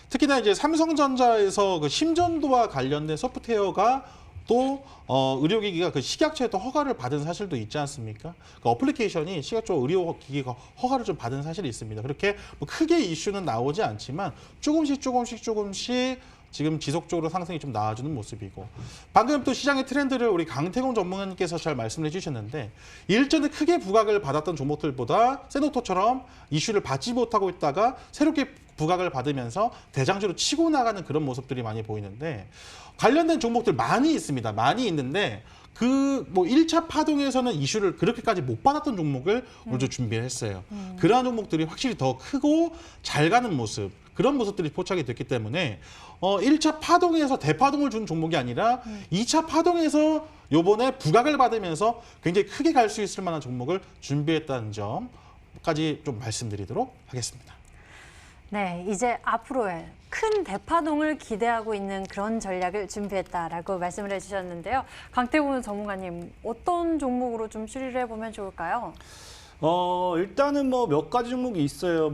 특히나 이제 삼성전자에서 그 심전도와 관련된 소프트웨어가 또 의료기기가 그 식약처에 또 허가를 받은 사실도 있지 않습니까? 그 어플리케이션이 식약처 의료기기가 허가를 좀 받은 사실이 있습니다. 그렇게 뭐 크게 이슈는 나오지 않지만 조금씩 지금 지속적으로 상승이 좀 나와주는 모습이고, 방금 또 시장의 트렌드를 우리 강태공 전문가님께서 잘 말씀을 해주셨는데, 일전에 크게 부각을 받았던 종목들보다 세노토처럼 이슈를 받지 못하고 있다가 새롭게 부각을 받으면서 대장주로 치고 나가는 그런 모습들이 많이 보이는데, 관련된 종목들 많이 있습니다. 많이 있는데 그 뭐 1차 파동에서는 이슈를 그렇게까지 못 받았던 종목을 먼저 준비를 했어요. 그러한 종목들이 확실히 더 크고 잘 가는 모습, 그런 모습들이 포착이 됐기 때문에 1차 파동에서 대파동을 준 종목이 아니라 2차 파동에서 요번에 부각을 받으면서 굉장히 크게 갈 수 있을 만한 종목을 준비했다는 점까지 좀 말씀드리도록 하겠습니다. 네, 이제 앞으로의 큰 대파동을 기대하고 있는 그런 전략을 준비했다라고 말씀을 해주셨는데요. 강태훈 전문가님, 어떤 종목으로 좀 추리를 해보면 좋을까요? 일단은 뭐 몇 가지 종목이 있어요.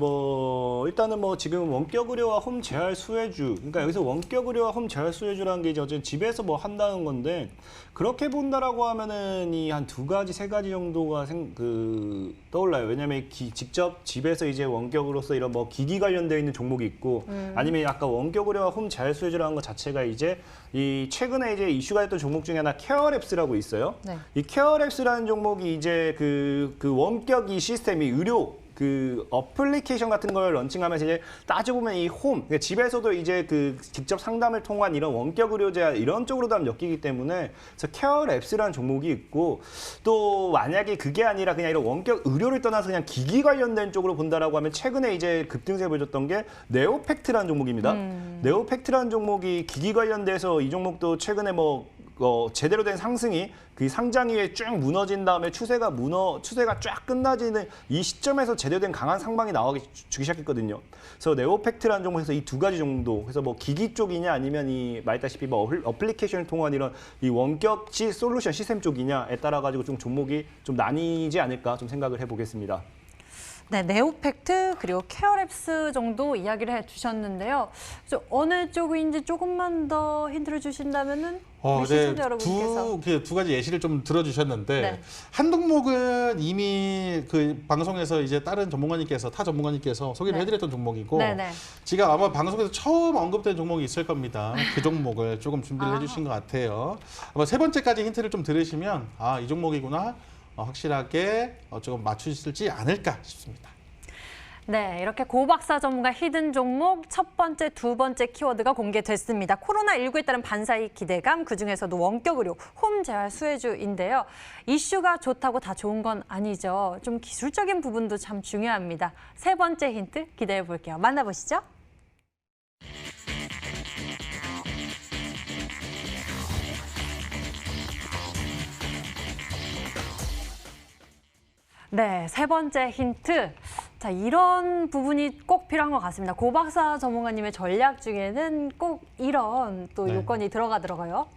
일단은 지금 원격 의료와 홈 재활 수혜주. 그러니까 여기서 원격 의료와 홈 재활 수혜주라는 게 이제 어쨌든 집에서 뭐 한다는 건데, 그렇게 본다라고 하면은 이 한 두 가지, 세 가지 정도가 떠올라요. 왜냐면 직접 집에서 이제 원격으로서 이런 뭐 기기 관련되어 있는 종목이 있고, 아니면 아까 원격 의료와 홈 재활 수혜주라는 것 자체가 이제 이 최근에 이제 이슈가 됐던 종목 중에 하나 케어랩스라고 있어요. 네. 이 케어랩스라는 종목이 이제 그 원격 이 시스템이 의료 그 어플리케이션 같은 걸 런칭하면서 이제 따져보면 이 그러니까 집에서도 이제 그 직접 상담을 통한 이런 원격 의료제 이런 쪽으로도 한번 엮이기 때문에, 그래서 케어랩스라는 종목이 있고, 또 만약에 그게 아니라 그냥 이런 원격 의료를 떠나서 그냥 기기 관련된 쪽으로 본다라고 하면 최근에 이제 급등세 보여줬던 게 네오팩트라는 종목입니다. 네오팩트라는 종목이 기기 관련돼서 이 종목도 최근에 제대로 된 상승이 그 상장 이후에 쭉 무너진 다음에 추세가 쫙 끝나지는 이 시점에서 제대로 된 강한 상방이 나오기 시작했거든요. 그래서 네오팩트라는 종목에서 이 두 가지 정도, 그래서 뭐 기기 쪽이냐 아니면 이 말했다시피 뭐 어플리케이션을 통한 이런 이 원격 솔루션 시스템 쪽이냐에 따라 가지고 좀 종목이 좀 나뉘지 않을까 좀 생각을 해보겠습니다. 네, 네오팩트 그리고 케어랩스 정도 이야기를 해주셨는데요. 어느 쪽인지 조금만 더 힌트를 주신다면은 우리 시청자 여러분께서 두 가지 예시를 좀 들어주셨는데, 네. 한 종목은 이미 그 방송에서 이제 다른 타 전문가님께서 소개를 네. 해드렸던 종목이고, 네네. 지금 아마 방송에서 처음 언급된 종목이 있을 겁니다. 그 종목을 조금 준비를 해주신 것 같아요. 아마 세 번째까지 힌트를 좀 들으시면 이 종목이구나 확실하게 조금 맞추실지 않을까 싶습니다. 네, 이렇게 고박사 전문가 히든 종목 첫 번째, 두 번째 키워드가 공개됐습니다. 코로나19에 따른 반사이 기대감, 그중에서도 원격 의료, 홈 재활 수혜주인데요. 이슈가 좋다고 다 좋은 건 아니죠. 좀 기술적인 부분도 참 중요합니다. 세 번째 힌트 기대해 볼게요. 만나보시죠. 네, 세 번째 힌트. 자, 이런 부분이 꼭 필요한 것 같습니다. 고박사 전문가님의 전략 중에는 꼭 이런 또 네. 요건이 들어가요.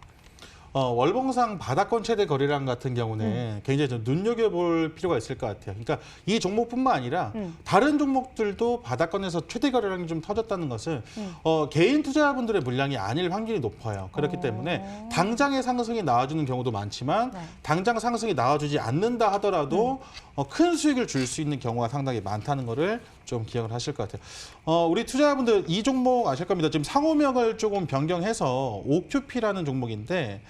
월봉상 바닥권 최대 거래량 같은 경우는 굉장히 좀 눈여겨볼 필요가 있을 것 같아요. 그러니까 이 종목뿐만 아니라 다른 종목들도 바닥권에서 최대 거래량이 좀 터졌다는 것은 개인 투자자분들의 물량이 아닐 확률이 높아요. 그렇기 때문에 당장의 상승이 나와주는 경우도 많지만 네. 당장 상승이 나와주지 않는다 하더라도 큰 수익을 줄 수 있는 경우가 상당히 많다는 거를 좀 기억을 하실 것 같아요. 우리 투자자분들 이 종목 아실 겁니다. 지금 상호명을 조금 변경해서 OQP라는 종목인데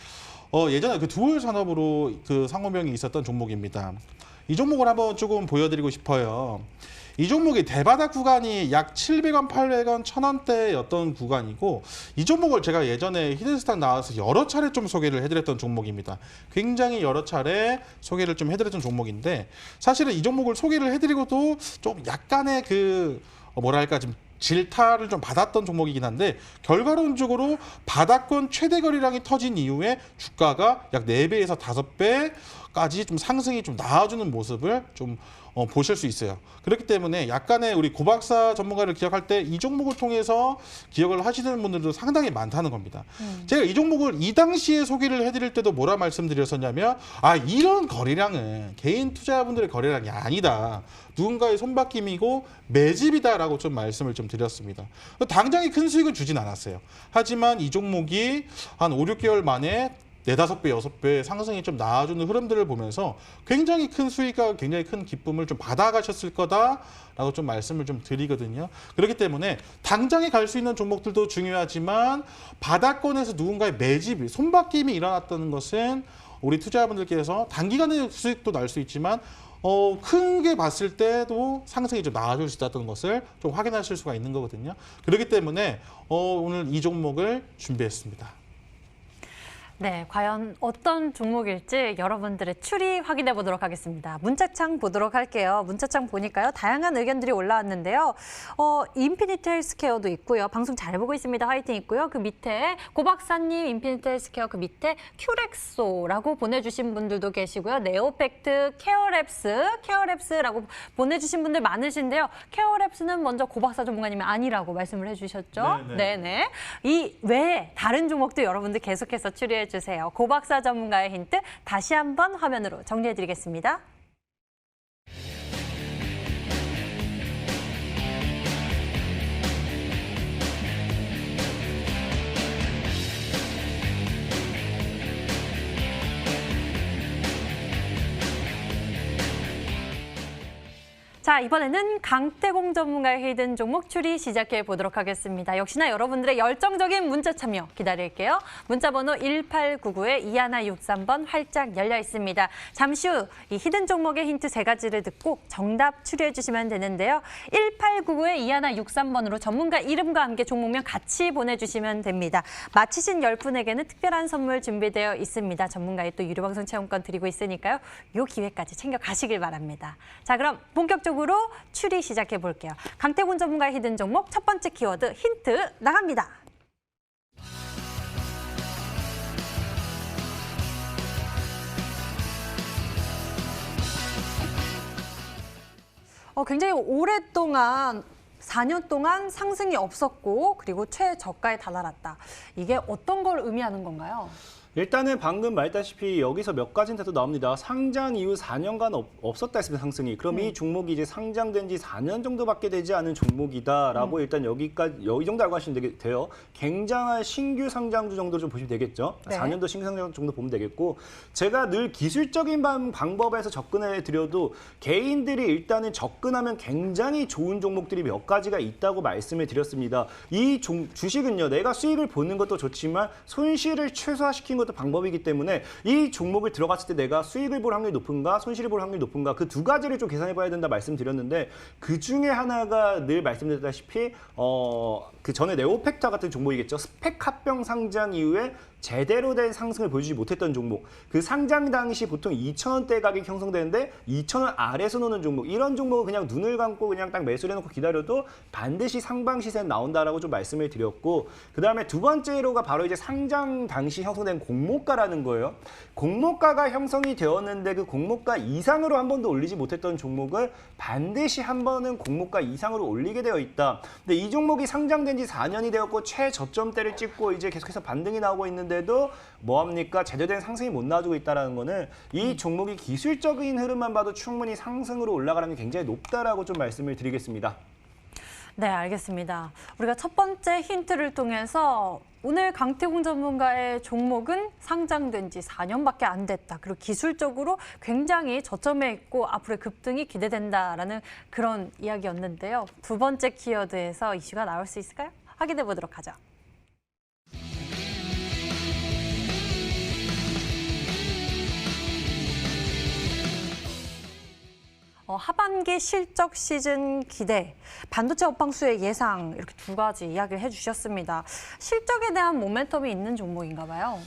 예전에 그 두월 산업으로 그 상호명이 있었던 종목입니다. 이 종목을 한번 조금 보여드리고 싶어요. 이 종목이 대바닥 구간이 약 700원, 800원, 1000원대였던 구간이고, 이 종목을 제가 예전에 히든스탁 나와서 여러 차례 좀 소개를 해드렸던 종목입니다. 굉장히 여러 차례 소개를 좀 해드렸던 종목인데, 사실은 이 종목을 소개를 해드리고도 좀 약간의 좀 질타를 좀 받았던 종목이긴 한데, 결과론적으로 바닥권 최대 거래량이 터진 이후에 주가가 약 4배에서 5배 까지 좀 상승이 좀 나아주는 모습을 좀 보실 수 있어요. 그렇기 때문에 약간의 우리 고박사 전문가를 기억할 때 이 종목을 통해서 기억을 하시는 분들도 상당히 많다는 겁니다. 제가 이 종목을 이 당시에 소개를 해드릴 때도 뭐라 말씀드렸었냐면 이런 거래량은 개인 투자자분들의 거래량이 아니다. 누군가의 손바뀜이고 매집이다라고 좀 말씀을 좀 드렸습니다. 당장에 큰 수익을 주진 않았어요. 하지만 이 종목이 한 5, 6개월 만에 4, 5배, 6배 상승이 좀 나아주는 흐름들을 보면서 굉장히 큰 수익과 굉장히 큰 기쁨을 좀 받아가셨을 거다라고 좀 말씀을 좀 드리거든요. 그렇기 때문에 당장에 갈 수 있는 종목들도 중요하지만 바닥권에서 누군가의 매집이, 손바뀜이 일어났다는 것은 우리 투자자분들께서 단기간에 수익도 날 수 있지만 크게 봤을 때도 상승이 좀 나아질 수 있다는 것을 좀 확인하실 수가 있는 거거든요. 그렇기 때문에 오늘 이 종목을 준비했습니다. 네, 과연 어떤 종목일지 여러분들의 추리 확인해 보도록 하겠습니다. 문자창 보도록 할게요. 문자창 보니까요, 다양한 의견들이 올라왔는데요. 인피니트 헬스케어도 있고요. 방송 잘 보고 있습니다. 화이팅 있고요. 그 밑에 고박사님, 인피니트 헬스케어 그 밑에 큐렉소라고 보내주신 분들도 계시고요. 네오팩트, 케어랩스라고 보내주신 분들 많으신데요. 케어랩스는 먼저 고박사 전문가님이 아니라고 말씀을 해주셨죠. 네네. 이 외에 다른 종목도 여러분들 계속해서 추리해 주세요. 고박사 전문가의 힌트 다시 한번 화면으로 정리해드리겠습니다. 자, 이번에는 강태공 전문가의 히든 종목 추리 시작해 보도록 하겠습니다. 역시나 여러분들의 열정적인 문자 참여 기다릴게요. 문자 번호 1899-2163번 활짝 열려 있습니다. 잠시 후 이 히든 종목의 힌트 3가지를 듣고 정답 추리해 주시면 되는데요. 1899-2163번으로 전문가 이름과 함께 종목명 같이 보내주시면 됩니다. 맞히신 10분에게는 특별한 선물 준비되어 있습니다. 전문가의 또 유료방송 체험권 드리고 있으니까요. 이 기회까지 챙겨 가시길 바랍니다. 자, 그럼 본격적으로 추리 시작해 볼게요. 강태곤 전문가의 히든 종목 첫 번째 키워드 힌트 나갑니다. 굉장히 오랫동안 4년 동안 상승이 없었고 그리고 최저가에 다다랐다. 이게 어떤 걸 의미하는 건가요? 일단은 방금 말했다시피 여기서 몇 가지 힌트도 나옵니다. 상장 이후 4년간 없었다 했습니다, 상승이. 그럼 이 종목이 이제 상장된 지 4년 정도밖에 되지 않은 종목이다라고 일단 여기까지 이 정도 알고 하시면 돼요. 굉장한 신규 상장주 정도 좀 보시면 되겠죠. 네. 4년도 신규 상장주 정도 보면 되겠고, 제가 늘 기술적인 방법에서 접근해 드려도 개인들이 일단은 접근하면 굉장히 좋은 종목들이 몇 가지가 있다고 말씀을 드렸습니다. 이 주식은요, 내가 수익을 보는 것도 좋지만 손실을 최소화시킨 것도 방법이기 때문에 이 종목을 들어갔을 때 내가 수익을 볼 확률이 높은가 손실을 볼 확률이 높은가 그 두 가지를 좀 계산해 봐야 된다 말씀드렸는데, 그 중에 하나가 늘 말씀드렸다시피 그 전에 네오팩터 같은 종목이겠죠. 스펙 합병 상장 이후에 제대로 된 상승을 보여주지 못했던 종목. 그 상장 당시 보통 2,000원대 가격이 형성되는데 2,000원 아래에서 노는 종목. 이런 종목은 그냥 눈을 감고 그냥 딱 매수를 해놓고 기다려도 반드시 상방 시세는 나온다라고 좀 말씀을 드렸고, 그다음에 두 번째로가 바로 이제 상장 당시 형성된 공모가라는 거예요. 공모가가 형성이 되었는데 그 공모가 이상으로 한 번도 올리지 못했던 종목을 반드시 한 번은 공모가 이상으로 올리게 되어 있다. 근데 이 종목이 상장된 지 4년이 되었고 최저점대를 찍고 이제 계속해서 반등이 나오고 있는데도 뭐합니까? 제대로 된 상승이 못 나와주고 있다는 거는 이 종목이 기술적인 흐름만 봐도 충분히 상승으로 올라가는 게 굉장히 높다라고 좀 말씀을 드리겠습니다. 네, 알겠습니다. 우리가 첫 번째 힌트를 통해서 오늘 강태공 전문가의 종목은 상장된 지 4년밖에 안 됐다. 그리고 기술적으로 굉장히 저점에 있고 앞으로의 급등이 기대된다라는 그런 이야기였는데요. 두 번째 키워드에서 이슈가 나올 수 있을까요? 확인해 보도록 하죠. 하반기 실적 시즌 기대, 반도체 업황수의 예상 이렇게 두 가지 이야기를 해주셨습니다. 실적에 대한 모멘텀이 있는 종목인가 봐요.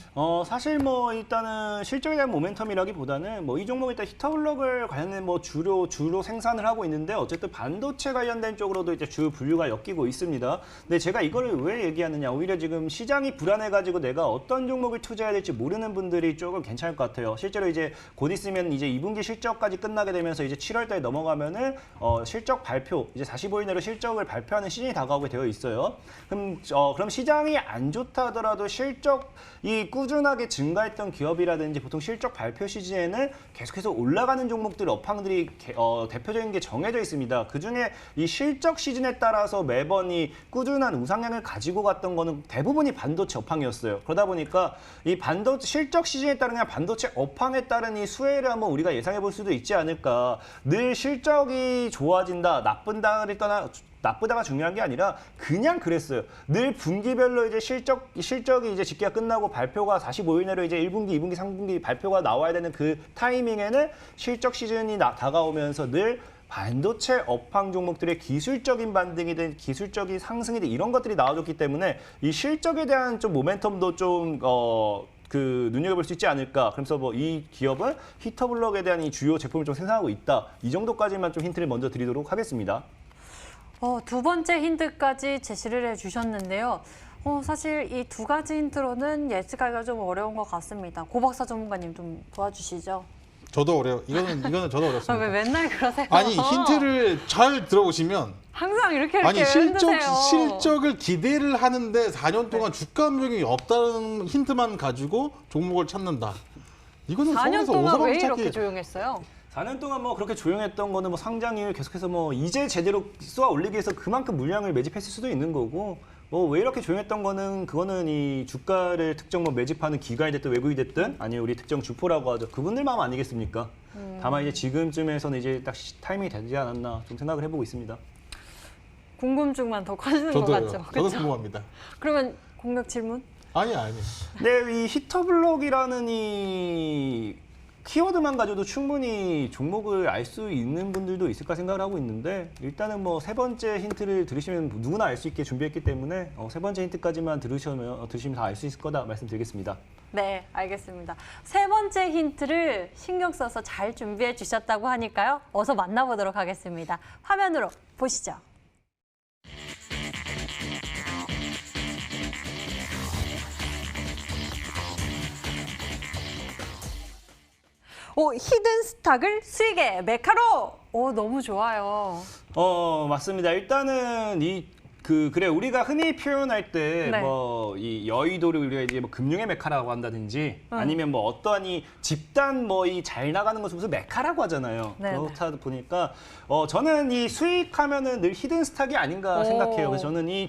사실 뭐 일단은 실적에 대한 모멘텀이라기보다는 뭐 이 종목 일단 히터블럭을 관련된 뭐 주로 생산을 하고 있는데 어쨌든 반도체 관련된 쪽으로도 이제 주 분류가 엮이고 있습니다. 근데 제가 이거를 왜 얘기하느냐, 오히려 지금 시장이 불안해가지고 내가 어떤 종목을 투자해야 될지 모르는 분들이 조금 괜찮을 것 같아요. 실제로 이제 곧 있으면 이제 2분기 실적까지 끝나게 되면서 이제 7월달에 넘어가면은 실적 발표, 이제 45일 내로 실적을 발표하는 시즌이 다가오게 되어 있어요. 그럼 시장이 안 좋다 하더라도 실적이 꾸준하게 증가했던 기업이라든지 보통 실적 발표 시즌에는 계속해서 올라가는 종목들, 업황들이 대표적인 게 정해져 있습니다. 그중에 이 실적 시즌에 따라서 매번 이 꾸준한 우상향을 가지고 갔던 거는 대부분이 반도체 업황이었어요. 그러다 보니까 이 반도체 실적 시즌에 따른 그냥 반도체 업황에 따른 이 수혜를 한번 우리가 예상해 볼 수도 있지 않을까. 늘 실적이 좋아진다, 나쁘다가 중요한 게 아니라 그냥 그랬어요. 늘 분기별로 이제 실적이 이제 집계가 끝나고 발표가 45일 내로 이제 1분기, 2분기, 3분기 발표가 나와야 되는 그 타이밍에는 실적 시즌이 다가오면서 늘 반도체 업황 종목들의 기술적인 반등이든 기술적인 상승이든 이런 것들이 나와줬기 때문에 이 실적에 대한 좀 모멘텀도 좀 눈여겨볼 수 있지 않을까. 그래서 뭐 이 기업은 히터블럭에 대한 이 주요 제품을 좀 생산하고 있다. 이 정도까지만 좀 힌트를 먼저 드리도록 하겠습니다. 두 번째 힌트까지 제시를 해주셨는데요. 사실 이 두 가지 힌트로는 예측하기가 좀 어려운 것 같습니다. 고박사 전문가님 좀 도와주시죠. 저도 어려요. 이거는 저도 어렵습니다. 왜 맨날 그러세요? 아니, 힌트를 잘 들어보시면 항상 이렇게 아니 흔드세요. 실적을 기대를 하는데 4년 동안 주가 함정이 없다는 힌트만 가지고 종목을 찾는다. 이거는 4년 서울에서 동안 왜 오사방 이렇게 찾기. 조용했어요? 4년 동안 뭐 그렇게 조용했던 거는 뭐 상장일 계속해서 뭐 이제 제대로 쏘아 올리기 위해서 그만큼 물량을 매집했을 수도 있는 거고, 뭐 왜 이렇게 조용했던 거는 그거는 이 주가를 특정 뭐 매집하는 기관이 됐든 외국이 됐든 아니면 우리 특정 주포라고 하죠. 그분들 마음 아니겠습니까? 다만 이제 지금쯤에서는 이제 딱 타이밍이 되지 않았나 좀 생각을 해보고 있습니다. 궁금증만 더 커지는 것 저도요. 같죠? 저도 그렇죠? 궁금합니다. 그러면 공격 질문? 아니. 네, 이 히터블럭이라는 이 키워드만 가져도 충분히 종목을 알 수 있는 분들도 있을까 생각을 하고 있는데, 일단은 뭐 세 번째 힌트를 들으시면 누구나 알 수 있게 준비했기 때문에 세 번째 힌트까지만 들으시면 다 알 수 있을 거다 말씀드리겠습니다. 네, 알겠습니다. 세 번째 힌트를 신경 써서 잘 준비해 주셨다고 하니까요. 어서 만나보도록 하겠습니다. 화면으로 보시죠. 히든 스탁을 수익의 메카로! 너무 좋아요. 맞습니다. 일단은 그래 우리가 흔히 표현할 때 네. 뭐 이 여의도를 우리가 이제 뭐 금융의 메카라고 한다든지 아니면 뭐 어떠한 이 집단 뭐 이 잘 나가는 것을 무슨 메카라고 하잖아요. 네, 그렇다 보니까 저는 이 수익하면은 늘 히든 스탁이 아닌가 생각해요. 그래서 저는 이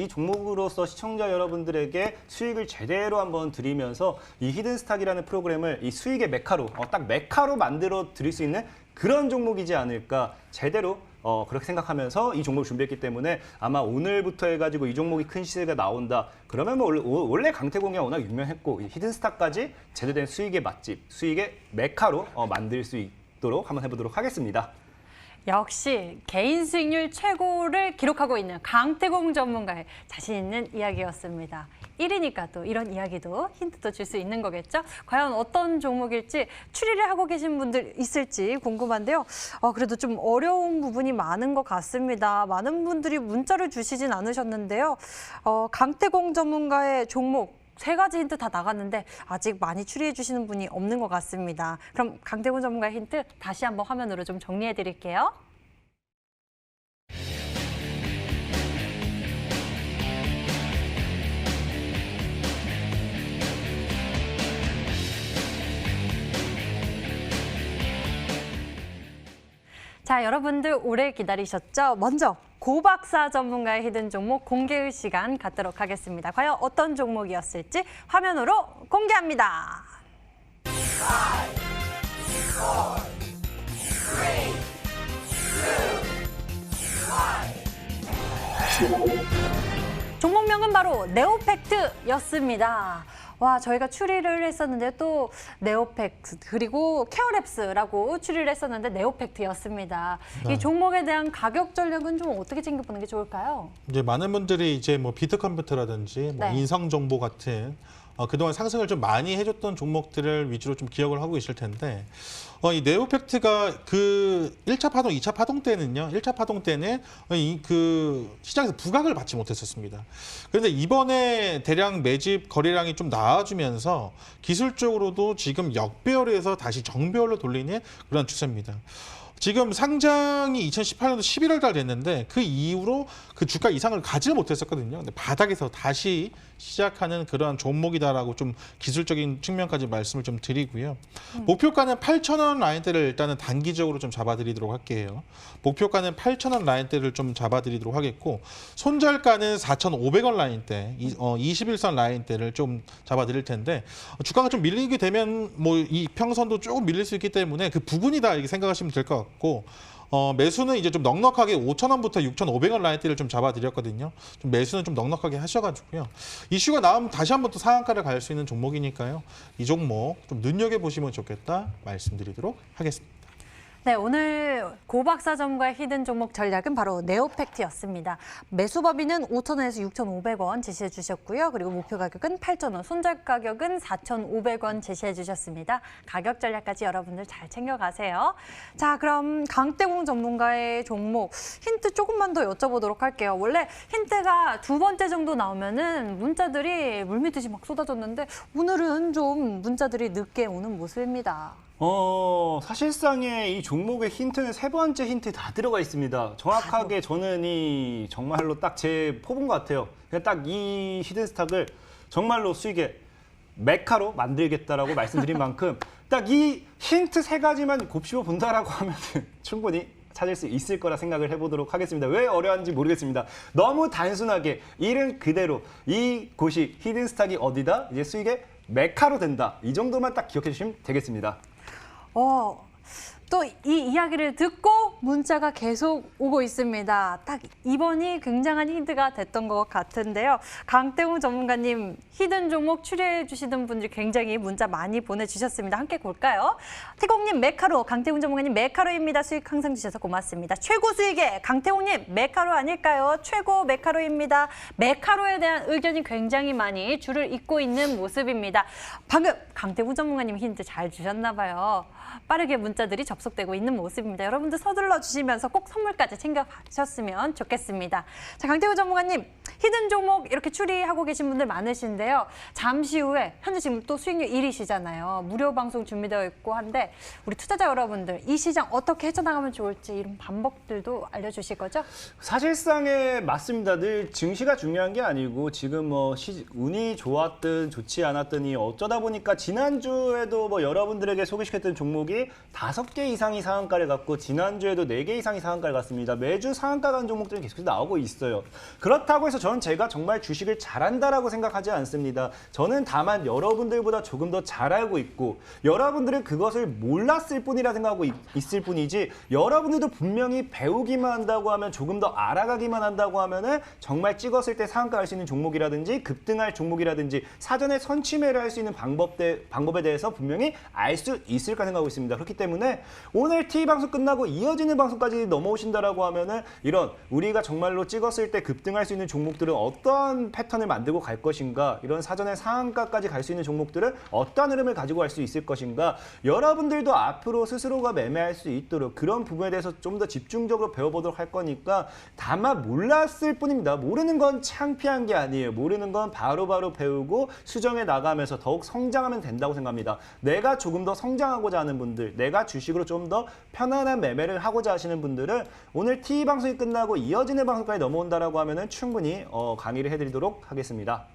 종목으로서 시청자 여러분들에게 수익을 제대로 한번 드리면서 이 히든 스탁이라는 프로그램을 이 수익의 메카로 딱 메카로 만들어 드릴 수 있는 그런 종목이지 않을까, 제대로 그렇게 생각하면서 이 종목을 준비했기 때문에 아마 오늘부터 해가지고 이 종목이 큰 시세가 나온다. 그러면 뭐 원래 강태공이 워낙 유명했고 이 히든스탁까지 제대로 된 수익의 맛집, 수익의 메카로 만들 수 있도록 한번 해보도록 하겠습니다. 역시 개인 수익률 최고를 기록하고 있는 강태공 전문가의 자신 있는 이야기였습니다. 1위니까 또 이런 이야기도 힌트도 줄 수 있는 거겠죠? 과연 어떤 종목일지 추리를 하고 계신 분들 있을지 궁금한데요. 그래도 좀 어려운 부분이 많은 것 같습니다. 많은 분들이 문자를 주시진 않으셨는데요. 강태공 전문가의 종목 세 가지 힌트 다 나갔는데 아직 많이 추리해 주시는 분이 없는 것 같습니다. 그럼 강태공 전문가의 힌트 다시 한번 화면으로 좀 정리해 드릴게요. 자, 여러분들 오래 기다리셨죠? 먼저 고박사 전문가의 히든 종목 공개의 시간 갖도록 하겠습니다. 과연 어떤 종목이었을지 화면으로 공개합니다. 5, 4, 3, 2, 1. 종목명은 바로 네오팩트였습니다. 와, 저희가 추리를 했었는데 또 네오팩트 그리고 케어랩스라고 추리를 했었는데 네오팩트였습니다. 네. 이 종목에 대한 가격 전략은 좀 어떻게 챙겨보는 게 좋을까요? 이제 많은 분들이 이제 뭐 비트컴퓨터라든지 뭐 네. 인성정보 같은 그동안 상승을 좀 많이 해줬던 종목들을 위주로 좀 기억을 하고 계실 텐데 이 네오팩트가 그 1차 파동, 2차 파동 때는요. 1차 파동 때는 그 시장에서 부각을 받지 못했었습니다. 그런데 이번에 대량 매집 거래량이 좀 나아지면서 기술적으로도 지금 역배열에서 다시 정배열로 돌리는 그런 추세입니다. 지금 상장이 2018년도 11월 달 됐는데 그 이후로 그 주가 이상을 가지 못했었거든요. 근데 바닥에서 다시 시작하는 그러한 종목이다라고 좀 기술적인 측면까지 말씀을 좀 드리고요. 목표가는 8,000원 라인대를 일단은 단기적으로 좀 잡아드리도록 할게요. 목표가는 8,000원 라인대를 좀 잡아드리도록 하겠고 손절가는 4,500원 라인대, 21선 라인대를 좀 잡아드릴 텐데 주가가 좀 밀리게 되면 뭐 이 평선도 조금 밀릴 수 있기 때문에 그 부분이다 이렇게 생각하시면 될 것 같고 매수는 이제 좀 넉넉하게 5,000원부터 6,500원 라인대를 좀 잡아드렸거든요. 좀 매수는 좀 넉넉하게 하셔가지고요. 이슈가 나오면 다시 한번 또 상한가를 갈 수 있는 종목이니까요. 이 종목 좀 눈여겨보시면 좋겠다 말씀드리도록 하겠습니다. 네, 오늘 고박사점과의 히든 종목 전략은 바로 네오팩트였습니다. 매수 범위는 5,000원에서 6,500원 제시해 주셨고요. 그리고 목표 가격은 8,000원, 손절 가격은 4,500원 제시해 주셨습니다. 가격 전략까지 여러분들 잘 챙겨가세요. 자, 그럼 강태공 전문가의 종목 힌트 조금만 더 여쭤보도록 할게요. 원래 힌트가 두 번째 정도 나오면은 문자들이 물밀듯이 막 쏟아졌는데 오늘은 좀 문자들이 늦게 오는 모습입니다. 사실상의 이 종목의 힌트는 세 번째 힌트 다 들어가 있습니다. 정확하게 저는 이 정말로 딱 제 포부인 것 같아요. 그냥 딱 이 히든스탁을 정말로 수익의 메카로 만들겠다라고 말씀드린 만큼 딱 이 힌트 세 가지만 곱씹어 본다라고 하면 충분히 찾을 수 있을 거라 생각을 해보도록 하겠습니다. 왜 어려운지 모르겠습니다. 너무 단순하게 이름 그대로 이곳이 히든스탁이 어디다? 이제 수익의 메카로 된다. 이 정도만 딱 기억해 주시면 되겠습니다. 또 이 이야기를 듣고 문자가 계속 오고 있습니다. 딱 이번이 굉장한 힌트가 됐던 것 같은데요. 강태웅 전문가님 히든 종목 추리해 주시는 분들이 굉장히 문자 많이 보내주셨습니다. 함께 볼까요? 태공님 메카로, 강태웅 전문가님 메카로입니다. 수익 항상 주셔서 고맙습니다. 최고 수익의 강태웅님 메카로 아닐까요? 최고 메카로입니다. 메카로에 대한 의견이 굉장히 많이 줄을 잇고 있는 모습입니다. 방금 강태웅 전문가님 힌트 잘 주셨나 봐요. 빠르게 문자들이 접속되고 있는 모습입니다. 여러분들 서둘러 주시면서 꼭 선물까지 챙겨가셨으면 좋겠습니다. 자, 강태우 전문가님, 히든 종목 이렇게 추리하고 계신 분들 많으신데요. 잠시 후에 현재 지금 또 수익률 1위시잖아요. 무료 방송 준비되어 있고 한데 우리 투자자 여러분들 이 시장 어떻게 헤쳐나가면 좋을지 이런 방법들도 알려주실 거죠? 사실상에 맞습니다. 늘 증시가 중요한 게 아니고 지금 뭐 운이 좋았든 좋지 않았더니 어쩌다 보니까 지난주에도 뭐 여러분들에게 소개시켰던 종목이 5개 이상이 상한가를 갔고 지난주에도 4개 이상이 상한가를 갔습니다. 매주 상한가 간 종목들은 계속해서 나오고 있어요. 그렇다고 해서 저는 제가 정말 주식을 잘한다라고 생각하지 않습니다. 저는 다만 여러분들보다 조금 더 잘 알고 있고 여러분들은 그것을 몰랐을 뿐이라 생각하고 있을 뿐이지 여러분들도 분명히 배우기만 한다고 하면 조금 더 알아가기만 한다고 하면은 정말 찍었을 때 상한가 할 수 있는 종목이라든지 급등할 종목이라든지 사전에 선취매를 할 수 있는 방법에 대해서 분명히 알 수 있을까 생각하고 있습니다. 그렇기 때문에 오늘 TV 방송 끝나고 이어지는 방송까지 넘어오신다라고 하면은 이런 우리가 정말로 찍었을 때 급등할 수 있는 종목들은 어떠한 패턴을 만들고 갈 것인가, 이런 사전에 상한가까지 갈 수 있는 종목들은 어떠한 흐름을 가지고 갈 수 있을 것인가, 여러분들도 앞으로 스스로가 매매할 수 있도록 그런 부분에 대해서 좀 더 집중적으로 배워보도록 할 거니까 다만 몰랐을 뿐입니다. 모르는 건 창피한 게 아니에요. 모르는 건 바로바로 배우고 수정해 나가면서 더욱 성장하면 된다고 생각합니다. 내가 조금 더 성장하고자 하는 분들, 내가 주식으로 좀 더 편안한 매매를 하고자 하시는 분들은 오늘 TV 방송이 끝나고 이어지는 방송까지 넘어온다라고 하면은 충분히 강의를 해드리도록 하겠습니다.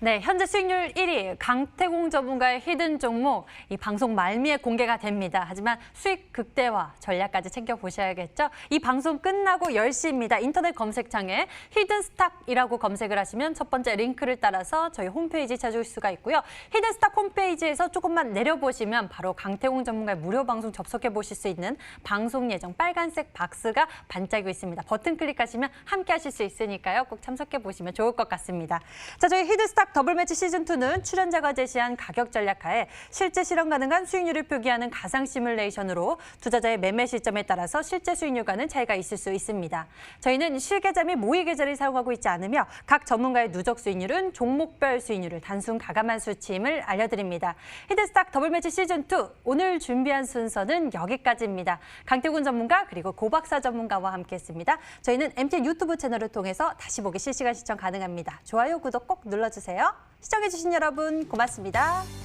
네, 현재 수익률 1위 강태공 전문가의 히든 종목 이 방송 말미에 공개가 됩니다. 하지만 수익 극대화 전략까지 챙겨보셔야겠죠. 이 방송 끝나고 10시입니다. 인터넷 검색창에 히든스탁이라고 검색을 하시면 첫 번째 링크를 따라서 저희 홈페이지 찾으실 수가 있고요. 히든스탁 홈페이지에서 조금만 내려보시면 바로 강태공 전문가의 무료 방송 접속해 보실 수 있는 방송 예정 빨간색 박스가 반짝이고 있습니다. 버튼 클릭하시면 함께 하실 수 있으니까요. 꼭 참석해 보시면 좋을 것 같습니다. 자, 저희 히든스탁 더블 매치 시즌2는 출연자가 제시한 가격 전략하에 실제 실현 가능한 수익률을 표기하는 가상 시뮬레이션으로 투자자의 매매 시점에 따라서 실제 수익률과는 차이가 있을 수 있습니다. 저희는 실계좌 및 모의 계좌를 사용하고 있지 않으며 각 전문가의 누적 수익률은 종목별 수익률을 단순 가감한 수치임을 알려드립니다. 히든스탁 더블 매치 시즌2 오늘 준비한 순서는 여기까지입니다. 강태군 전문가 그리고 고박사 전문가와 함께했습니다. 저희는 MTN 유튜브 채널을 통해서 다시 보기 실시간 시청 가능합니다. 좋아요, 구독 꼭 눌러주세요. 시청해주신 여러분 고맙습니다.